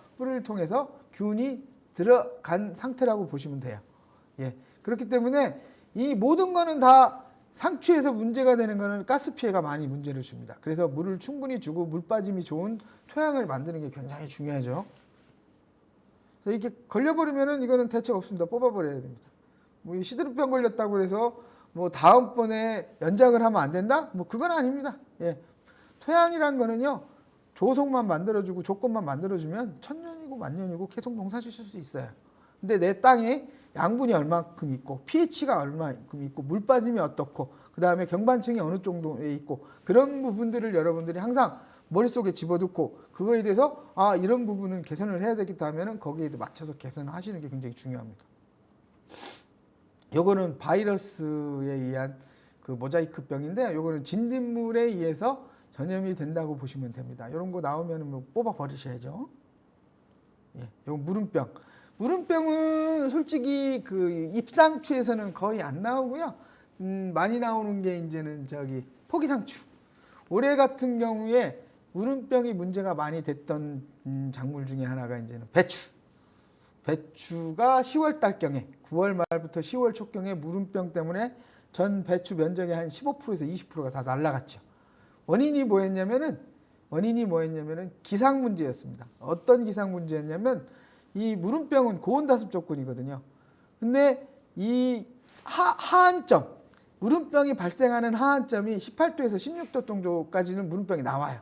균이 들어간 상태라고 보시면 돼요. 예. 그렇기 때문에 이 모든 거는 다 상추에서 문제가 되는 거는 가스 피해가 많이 문제를 줍니다. 그래서 물을 충분히 주고 물 빠짐이 좋은 토양을 만드는 게 굉장히 중요하죠. 이렇게 걸려버리면은 이거는 대책 없습니다. 뽑아버려야 됩니다. 뭐 시드름병 걸렸다고 해서 뭐 다음번에 연장을 하면 안 된다? 뭐 그건 아닙니다. 예. 토양이란 거는요. 조성만 만들어주고 조건만 만들어주면 천년이고 만년이고 계속 농사 지실 수 있어요. 근데 내 땅에 양분이 얼마큼 있고 pH가 얼마큼 있고 물 빠짐이 어떻고 그 다음에 경관층이 어느 정도에 있고 그런 부분들을 여러분들이 항상 머릿속에 집어넣고 그거에 대해서 이런 부분은 개선을 해야 되겠다 하면은 거기에 맞춰서 개선을 하시는 게 굉장히 중요합니다. 요거는 바이러스에 의한 그 모자이크병인데 요거는 진딧물에 의해서 전염이 된다고 보시면 됩니다. 이런 거 나오면 뭐 뽑아 버리셔야죠. 예, 요거 무름병. 무름병은 솔직히 그 잎상추에서는 거의 안 나오고요. 많이 나오는 게 이제는 포기상추. 올해 같은 경우에 무름병이 문제가 많이 됐던 작물 중에 하나가 이제는 배추. 배추가 10월 달경에 9월 말부터 10월 초경에 무름병 때문에 전 배추 면적의 한 15%에서 20%가 다 날라갔죠. 원인이 뭐였냐면은 기상 문제였습니다. 어떤 기상 문제였냐면 이 무름병은 고온다습 조건이거든요. 근데 이 하한점, 무름병이 발생하는 하한점이 18도에서 16도 정도까지는 무름병이 나와요.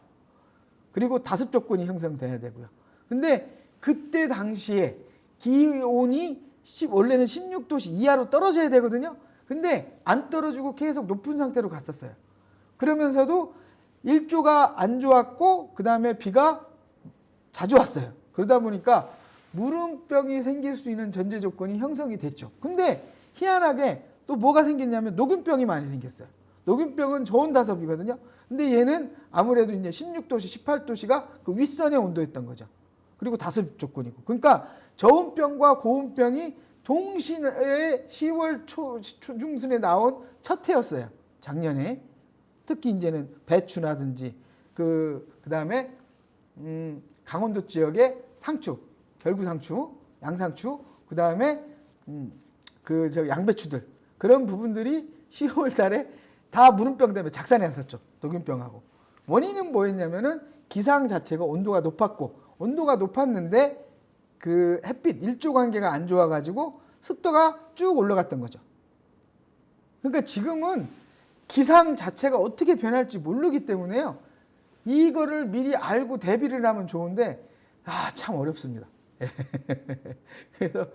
그리고 다습 조건이 형성돼야 되고요. 근데 그때 당시에 기온이 원래는 16도씨 이하로 떨어져야 되거든요. 근데 안 떨어지고 계속 높은 상태로 갔었어요. 그러면서도 일조가 안 좋았고 그 다음에 비가 자주 왔어요. 그러다 보니까 무름병이 생길 수 있는 전제 조건이 형성이 됐죠. 근데 희한하게 또 뭐가 생겼냐면 녹균병이 많이 생겼어요. 녹균병은 저온다섭이거든요. 근데 얘는 아무래도 이제 16도씨, 18도씨가 그 윗선의 온도였던 거죠. 그리고 다습 조건이고. 그러니까 저온병과 고온병이 동시에 10월 중순에 나온 첫 해였어요. 작년에. 특히 이제는 배추라든지 그다음에 강원도 지역의 상추, 결구 상추, 양상추, 그다음에 양배추들 그런 부분들이 10월 달에 다 무름병 때문에 작살냈었죠. 녹균병하고. 원인은 뭐였냐면은 기상 자체가 온도가 높았고 온도가 높았는데 그 햇빛 일조 관계가 안 좋아 가지고 습도가 쭉 올라갔던 거죠. 그러니까 지금은 기상 자체가 어떻게 변할지 모르기 때문에요. 이거를 미리 알고 대비를 하면 좋은데 참 어렵습니다. 그래서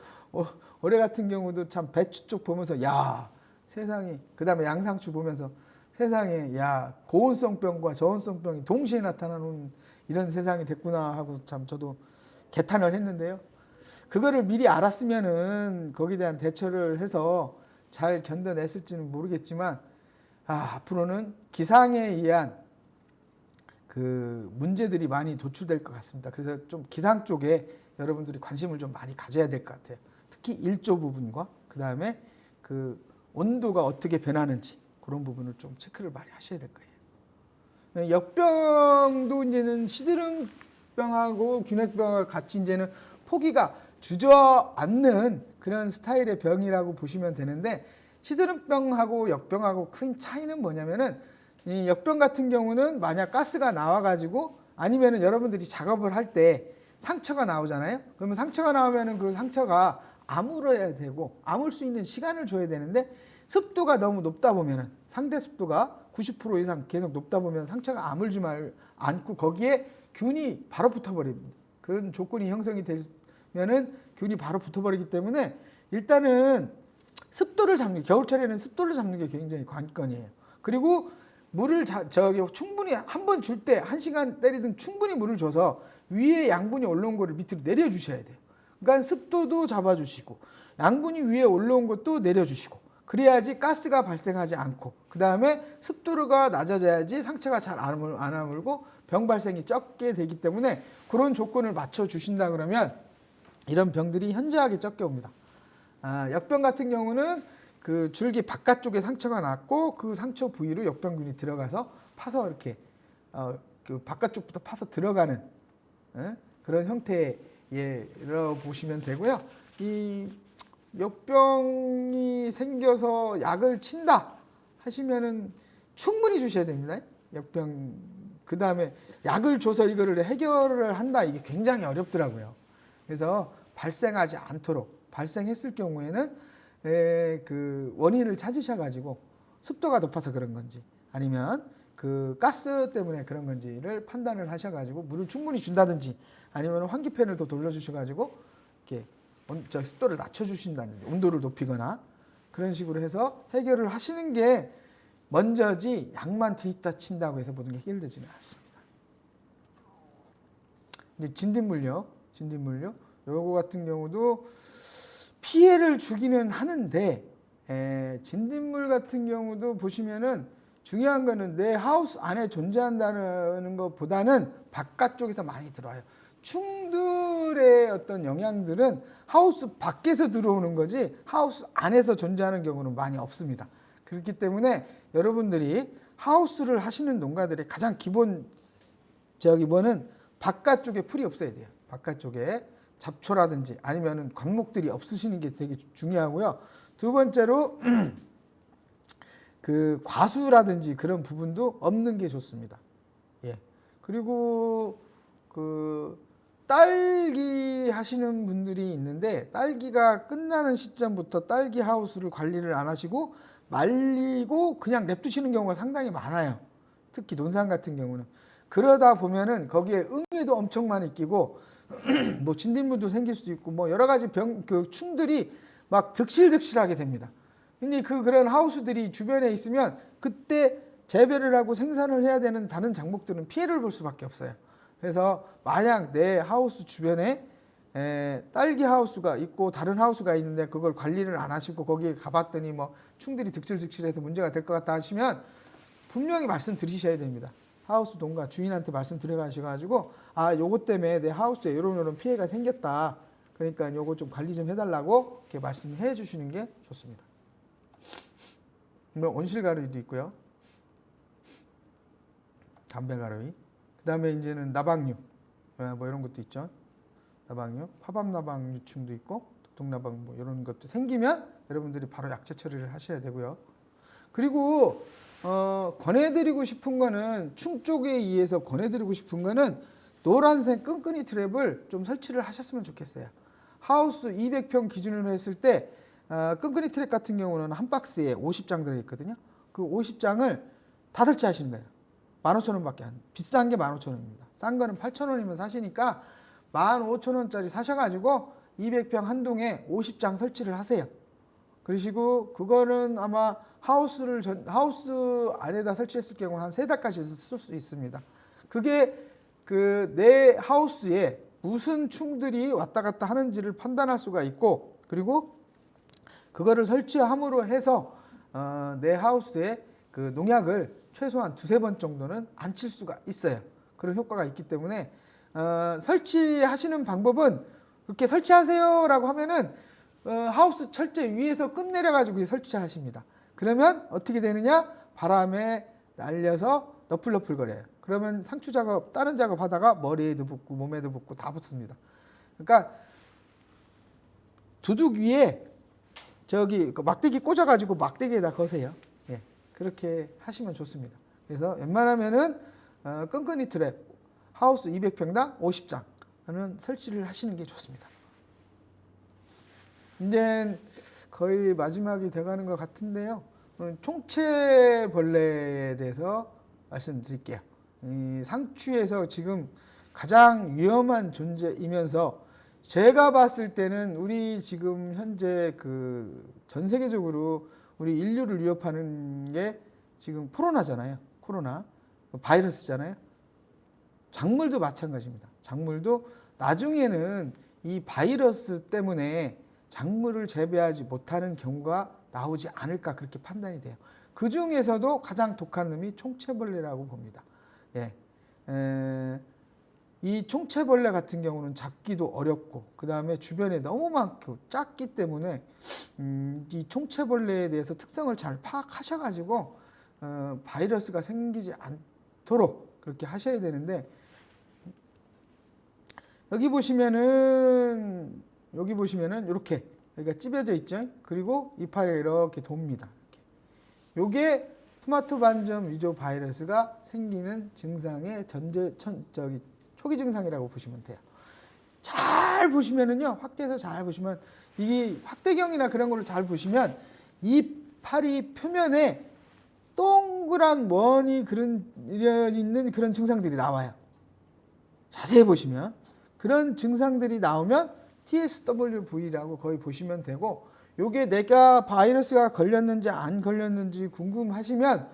올해 같은 경우도 참 배추 쪽 보면서 야 세상이, 그다음에 양상추 보면서 세상에 야 고온성병과 저온성병이 동시에 나타나는 이런 세상이 됐구나 하고 참 저도 개탄을 했는데요. 그거를 미리 알았으면은 거기에 대한 대처를 해서 잘 견뎌냈을지는 모르겠지만 앞으로는 기상에 의한 그 문제들이 많이 도출될 것 같습니다. 그래서 좀 기상 쪽에 여러분들이 관심을 좀 많이 가져야 될 것 같아요. 특히 일조 부분과 그 다음에 그 온도가 어떻게 변하는지 그런 부분을 좀 체크를 많이 하셔야 될 거예요. 역병도 이제는 시드름병하고 균핵병하고 같이 이제는 포기가 주저앉는 그런 스타일의 병이라고 보시면 되는데, 시드름병하고 역병하고 큰 차이는 뭐냐면은 이 역병 같은 경우는 만약 가스가 나와가지고 아니면은 여러분들이 작업을 할 때 상처가 나오잖아요. 그러면 상처가 나오면은 그 상처가 아물어야 되고 아물 수 있는 시간을 줘야 되는데, 습도가 너무 높다 보면은 상대 습도가 90% 이상 계속 높다 보면 상처가 아물지 않고 거기에 균이 바로 붙어버립니다. 그런 조건이 형성이 되면은 균이 바로 붙어버리기 때문에 일단은 습도를 잡는, 겨울철에는 습도를 잡는 게 굉장히 관건이에요. 그리고 물을 충분히 한 번 줄 때 1시간 때리든 충분히 물을 줘서 위에 양분이 올라온 거를 밑으로 내려주셔야 돼요. 그러니까 습도도 잡아주시고 양분이 위에 올라온 것도 내려주시고, 그래야지 가스가 발생하지 않고 그 다음에 습도가 낮아져야지 상처가 잘 안 아물고 병 발생이 적게 되기 때문에 그런 조건을 맞춰주신다 그러면 이런 병들이 현저하게 적게 옵니다. 역병 같은 경우는 그 줄기 바깥쪽에 상처가 났고 그 상처 부위로 역병균이 들어가서 파서 이렇게 그 바깥쪽부터 파서 들어가는 그런 형태로 보시면 되고요. 이 역병이 생겨서 약을 친다 하시면은 충분히 주셔야 됩니다. 역병 그 다음에 약을 줘서 이거를 해결을 한다, 이게 굉장히 어렵더라고요. 그래서 발생하지 않도록, 발생했을 경우에는 그 원인을 찾으셔가지고 습도가 높아서 그런 건지 아니면 그 가스 때문에 그런 건지를 판단을 하셔가지고 물을 충분히 준다든지 아니면 환기팬을 더 돌려주셔가지고 이렇게 습도를 낮춰주신다든지 온도를 높이거나 그런 식으로 해서 해결을 하시는 게 먼저지, 약만 드립다 친다고 해서 모든 게 해결되지는 않습니다. 이제 진딧물요. 요거 같은 경우도 피해를 주기는 하는데, 진딧물 같은 경우도 보시면은 중요한 거는 내 하우스 안에 존재한다는 것보다는 바깥쪽에서 많이 들어와요. 충들의 어떤 영향들은 하우스 밖에서 들어오는 거지 하우스 안에서 존재하는 경우는 많이 없습니다. 그렇기 때문에 여러분들이 하우스를 하시는 농가들의 가장 기본적인 바깥쪽에 풀이 없어야 돼요. 바깥쪽에 잡초라든지 아니면은 관목들이 없으시는 게 되게 중요하고요. 두 번째로 그 과수라든지 그런 부분도 없는 게 좋습니다. 예. 그리고 그 딸기 하시는 분들이 있는데, 딸기가 끝나는 시점부터 딸기 하우스를 관리를 안 하시고 말리고 그냥 냅두시는 경우가 상당히 많아요. 특히 논산 같은 경우는. 그러다 보면은 거기에 응애도 엄청 많이 끼고 뭐 진딧물도 생길 수도 있고 뭐 여러 가지 그 충들이 막 득실득실하게 됩니다. 근데 그런 하우스들이 주변에 있으면 그때 재배를 하고 생산을 해야 되는 다른 작목들은 피해를 볼 수밖에 없어요. 그래서 만약 내 하우스 주변에 딸기 하우스가 있고 다른 하우스가 있는데 그걸 관리를 안 하시고 거기에 가봤더니 뭐 충들이 득실득실해서 문제가 될 것 같다 하시면 분명히 말씀드리셔야 됩니다. 하우스 동가 주인한테 말씀드려 가셔가지고 요것 때문에 내 하우스에 이런 피해가 생겼다. 그러니까 요거 좀 관리 좀 해달라고 이렇게 말씀해 주시는 게 좋습니다. 뭐 온실가루도 있고요. 담배가루이. 그 다음에 이제는 나방류. 뭐 이런 것도 있죠. 나방류. 파밤나방 유충도 있고 독나방 뭐 이런 것도 생기면 여러분들이 바로 약제 처리를 하셔야 되고요. 그리고 권해드리고 싶은 거는 충 쪽에 의해서 권해드리고 싶은 거는 노란색 끈끈이 트랩을 좀 설치를 하셨으면 좋겠어요. 하우스 200평 기준으로 했을 때 끈끈이 트랩 같은 경우는 한 박스에 50장 들어있거든요. 그 50장을 다 설치하시는 거예요. 15,000원밖에 안. 비싼 게 15,000원입니다. 싼 거는 8,000원이면 사시니까 15,000원짜리 사셔가지고 200평 한 동에 50장 설치를 하세요. 그러시고 그거는 아마 하우스 안에다 설치했을 경우는 한 3달까지 쓸 수 있습니다. 그게 그 내 하우스에 무슨 충들이 왔다 갔다 하는지를 판단할 수가 있고, 그리고 그거를 설치함으로 해서 내 하우스에 그 농약을 최소한 2-3번 정도는 안 칠 수가 있어요. 그런 효과가 있기 때문에 설치하시는 방법은 그렇게 설치하세요라고 하면은 하우스 철제 위에서 끝내려가지고 설치하십니다. 그러면 어떻게 되느냐? 바람에 날려서 너플너플거려요. 그러면 상추 작업, 다른 작업 하다가 머리에도 붙고 몸에도 붙고 다 붙습니다. 그러니까 두둑 위에 저기 막대기 꽂아가지고 막대기에다 거세요. 예, 그렇게 하시면 좋습니다. 그래서 웬만하면은 끈끈이 트랩 하우스 200평당 50장은 설치를 하시는 게 좋습니다. 이제 거의 마지막이 돼가는 것 같은데요. 총체벌레에 대해서 말씀드릴게요. 이 상추에서 지금 가장 위험한 존재이면서 제가 봤을 때는 우리 지금 현재 그 전 세계적으로 우리 인류를 위협하는 게 지금 코로나잖아요. 코로나 바이러스잖아요. 작물도 마찬가지입니다. 작물도 나중에는 이 바이러스 때문에 작물을 재배하지 못하는 경우가 나오지 않을까 그렇게 판단이 돼요. 그 중에서도 가장 독한 놈이 총체벌레라고 봅니다. 예. 이 총체벌레 같은 경우는 잡기도 어렵고 그 다음에 주변에 너무 많고 작기 때문에 이 총체벌레에 대해서 특성을 잘 파악하셔가지고 바이러스가 생기지 않도록 그렇게 하셔야 되는데, 여기 보시면은 이렇게 여기가 찝혀져 있죠. 그리고 이파리가 이렇게 돕니다. 요게 토마토 반점 위조 바이러스가 생기는 증상의 초기 증상이라고 보시면 돼요. 잘 보시면은요, 확대해서 잘 보시면 이 확대경이나 그런 거를 잘 보시면 이파리 표면에 동그란 원이 있는 그런 증상들이 나와요. 자세히 보시면 그런 증상들이 나오면 TSWV라고 거의 보시면 되고, 요게 내가 바이러스가 걸렸는지 안 걸렸는지 궁금하시면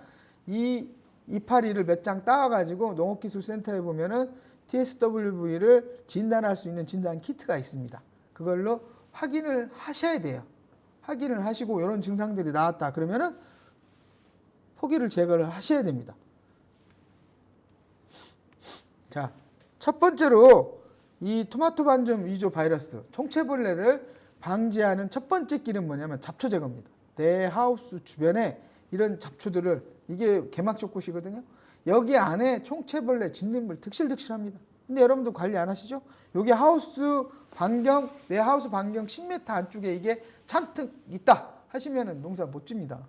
이 이파리를 몇 장 따와가지고 농업기술센터에 보면은 TSWV를 진단할 수 있는 진단 키트가 있습니다. 그걸로 확인을 하셔야 돼요. 확인을 하시고 이런 증상들이 나왔다 그러면은 포기를 제거를 하셔야 됩니다. 자, 첫 번째로 이 토마토 반점 위조 바이러스 총체벌레를 방지하는 첫 번째 길은 뭐냐면 잡초 제거입니다. 내 하우스 주변에 이런 잡초들을, 이게 개막적 곳이거든요. 여기 안에 총체벌레, 진딧물 득실득실합니다. 근데 여러분들 관리 안 하시죠? 여기 하우스 반경, 내 하우스 반경 10m 안쪽에 이게 잔뜩 있다 하시면은 농사 못 집니다.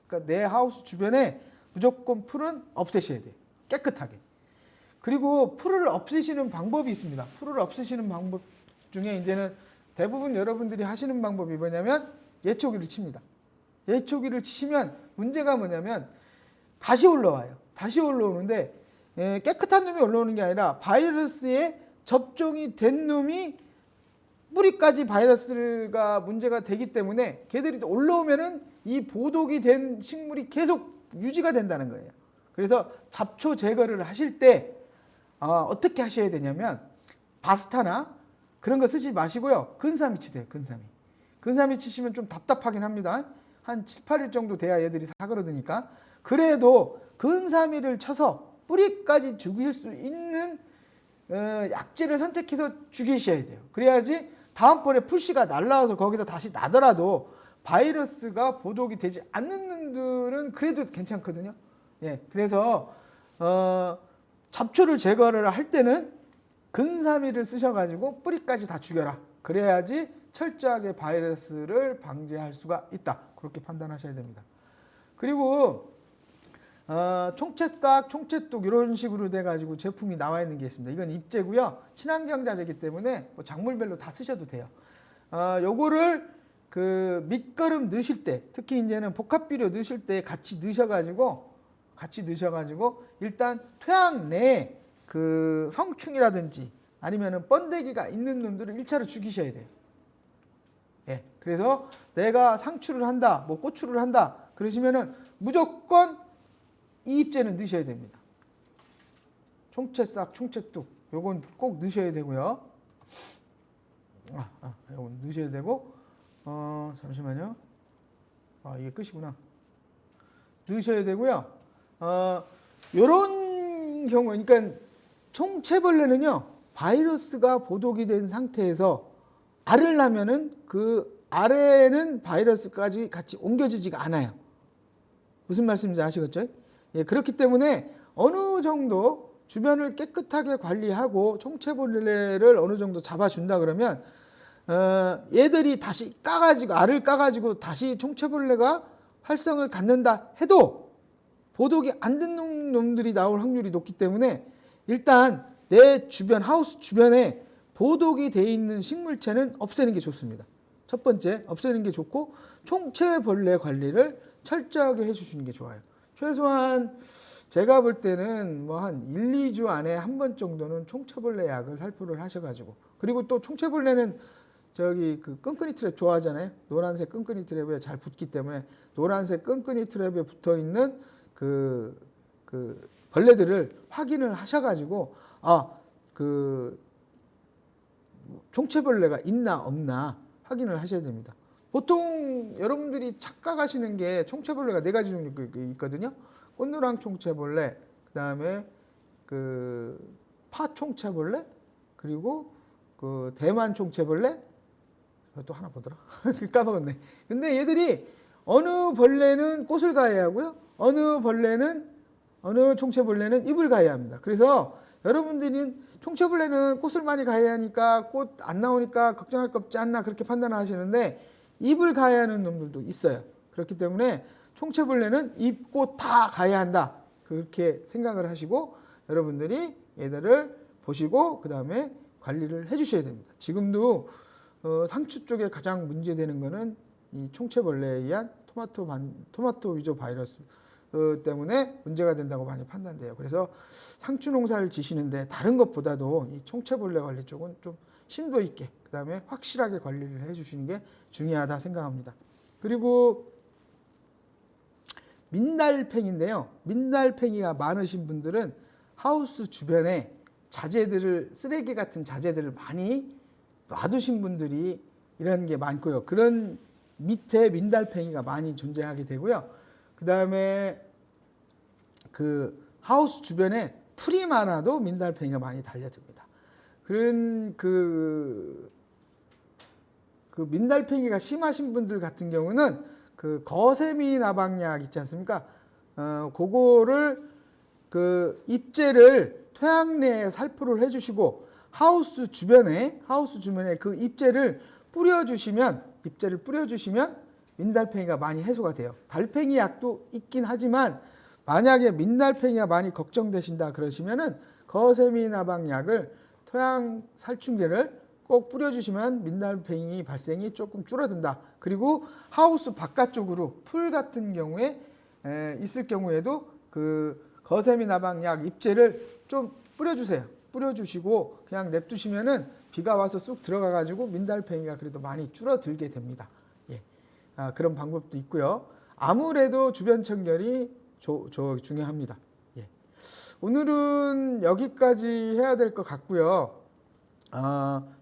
그러니까 내 하우스 주변에 무조건 풀은 없애셔야 돼요. 깨끗하게. 그리고 풀을 없애시는 방법이 있습니다. 풀을 없애시는 방법 중에 이제는 대부분 여러분들이 하시는 방법이 뭐냐면 예초기를 칩니다. 예초기를 치시면 문제가 뭐냐면 다시 올라와요. 다시 올라오는데 깨끗한 놈이 올라오는 게 아니라 바이러스에 접종이 된 놈이 뿌리까지 바이러스가 문제가 되기 때문에 걔들이 올라오면은 이 보독이 된 식물이 계속 유지가 된다는 거예요. 그래서 잡초 제거를 하실 때 어떻게 하셔야 되냐면 바스타나 그런 거 쓰지 마시고요. 근사미 치세요. 근사미 치시면 좀 답답하긴 합니다. 한 7, 8일 정도 돼야 얘들이 사그러드니까. 그래도 근사미를 쳐서 뿌리까지 죽일 수 있는 약재를 선택해서 죽이셔야 돼요. 그래야지 다음번에 풀씨가 날라와서 거기서 다시 나더라도 바이러스가 보독이 되지 않는 놈들은 그래도 괜찮거든요. 예, 그래서 잡초를 제거를 할 때는 근사미를 쓰셔가지고 뿌리까지 다 죽여라. 그래야지 철저하게 바이러스를 방지할 수가 있다. 그렇게 판단하셔야 됩니다. 그리고 총채싹, 총채뚝 이런 식으로 돼가지고 제품이 나와 있는 게 있습니다. 이건 입제고요. 친환경 자재이기 때문에 뭐 작물별로 다 쓰셔도 돼요. 요거를 그 밑거름 넣으실 때, 특히 이제는 복합비료 넣으실 때 같이 넣으셔가지고 일단 토양 내에 그 성충이라든지 아니면은 번데기가 있는 놈들을 1차로 죽이셔야 돼요. 예, 그래서 내가 상추를 한다, 뭐 고추를 한다 그러시면은 무조건 이 입제는 넣으셔야 됩니다. 총채싹, 총채뚝 요건 꼭 넣으셔야 되고요. 요건 넣으셔야 되고 잠시만요. 이게 끝이구나. 넣으셔야 되고요. 요런 경우 그러니까 총채벌레는요 바이러스가 보독이 된 상태에서 알을 낳으면은 그 알에는 바이러스까지 같이 옮겨지지가 않아요. 무슨 말씀인지 아시겠죠? 예, 그렇기 때문에 어느 정도 주변을 깨끗하게 관리하고 총채벌레를 어느 정도 잡아준다 그러면 얘들이 다시 알을 까가지고 다시 총채벌레가 활성을 갖는다 해도 보독이 안 된 놈들이 나올 확률이 높기 때문에 일단 내 주변 하우스 주변에 보독이 돼 있는 식물체는 없애는 게 좋습니다. 첫 번째 없애는 게 좋고 총채벌레 관리를 철저하게 해주시는 게 좋아요. 최소한 제가 볼 때는 뭐 한 1, 2주 안에 한 번 정도는 총채벌레 약을 살포를 하셔가지고 그리고 또 총채벌레는 저기 그 끈끈이 트랩 좋아하잖아요. 노란색 끈끈이 트랩에 잘 붙기 때문에 노란색 끈끈이 트랩에 붙어 있는 그 벌레들을 확인을 하셔가지고 그 총채벌레가 있나 없나 확인을 하셔야 됩니다. 보통 여러분들이 착각하시는 게 총채벌레가 4가지 종류가 있거든요. 꽃노랑 총채벌레, 그 다음에 그 파총채벌레, 그리고 그 대만 총채벌레, 또 하나 보더라. 까먹었네. 근데 얘들이 어느 벌레는 꽃을 가해야 하고요. 어느 총채벌레는 잎을 가해야 합니다. 그래서 여러분들이 총채벌레는 꽃을 많이 가해야 하니까 꽃 안 나오니까 걱정할 거 없지 않나 그렇게 판단하시는데 잎을 가해야 하는 놈들도 있어요. 그렇기 때문에 총채벌레는 잎, 꽃 다 가해야 한다. 그렇게 생각을 하시고 여러분들이 얘들을 보시고 그 다음에 관리를 해주셔야 됩니다. 지금도 상추 쪽에 가장 문제되는 거는 이 총채벌레에 의한 토마토 위조 바이러스 때문에 문제가 된다고 많이 판단돼요. 그래서 상추 농사를 지시는데 다른 것보다도 이 총채벌레 관리 쪽은 좀 심도 있게 그 다음에 확실하게 관리를 해주시는 게 중요하다 생각합니다. 그리고 민달팽인데요. 민달팽이가 많으신 분들은 하우스 주변에 자재들을 쓰레기 같은 자재들을 많이 놔두신 분들이 이런 게 많고요. 그런 밑에 민달팽이가 많이 존재하게 되고요. 그 다음에 그 하우스 주변에 풀이 많아도 민달팽이가 많이 달려듭니다. 그런 그 민달팽이가 심하신 분들 같은 경우는 그 거세미 나방약 있지 않습니까? 그거를 그 입제를 토양 내에 살포를 해주시고 하우스 주변에 그 입제를 뿌려주시면 민달팽이가 많이 해소가 돼요. 달팽이 약도 있긴 하지만 만약에 민달팽이가 많이 걱정되신다 그러시면은 거세미 나방 약을 토양 살충제를 꼭 뿌려주시면 민달팽이 발생이 조금 줄어든다. 그리고 하우스 바깥쪽으로 풀 같은 경우에 있을 경우에도 그 거세미나방약 잎제를 좀 뿌려주세요. 뿌려주시고 그냥 냅두시면은 비가 와서 쑥 들어가가지고 민달팽이가 그래도 많이 줄어들게 됩니다. 예. 그런 방법도 있고요. 아무래도 주변 청결이 중요합니다. 예. 오늘은 여기까지 해야 될 것 같고요.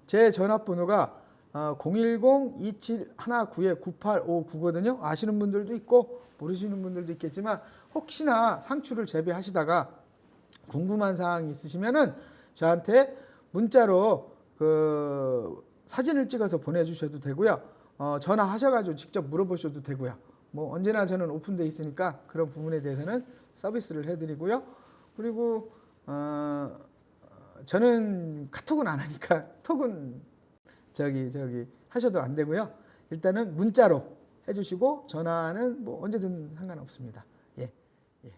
제 전화번호가 010-2719-9859거든요. 아시는 분들도 있고 모르시는 분들도 있겠지만 혹시나 상추를 재배하시다가 궁금한 사항이 있으시면은 저한테 문자로 사진을 찍어서 보내주셔도 되고요. 전화하셔가지고 직접 물어보셔도 되고요. 뭐 언제나 저는 오픈되어 있으니까 그런 부분에 대해서는 서비스를 해드리고요. 그리고 저는 카톡은 안 하니까 톡은 저기 하셔도 안 되고요. 일단은 문자로 해주시고 전화는 뭐 언제든 상관없습니다. 예. 예.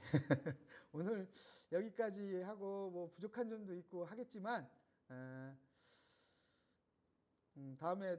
오늘 여기까지 하고 뭐 부족한 점도 있고 하겠지만 다음에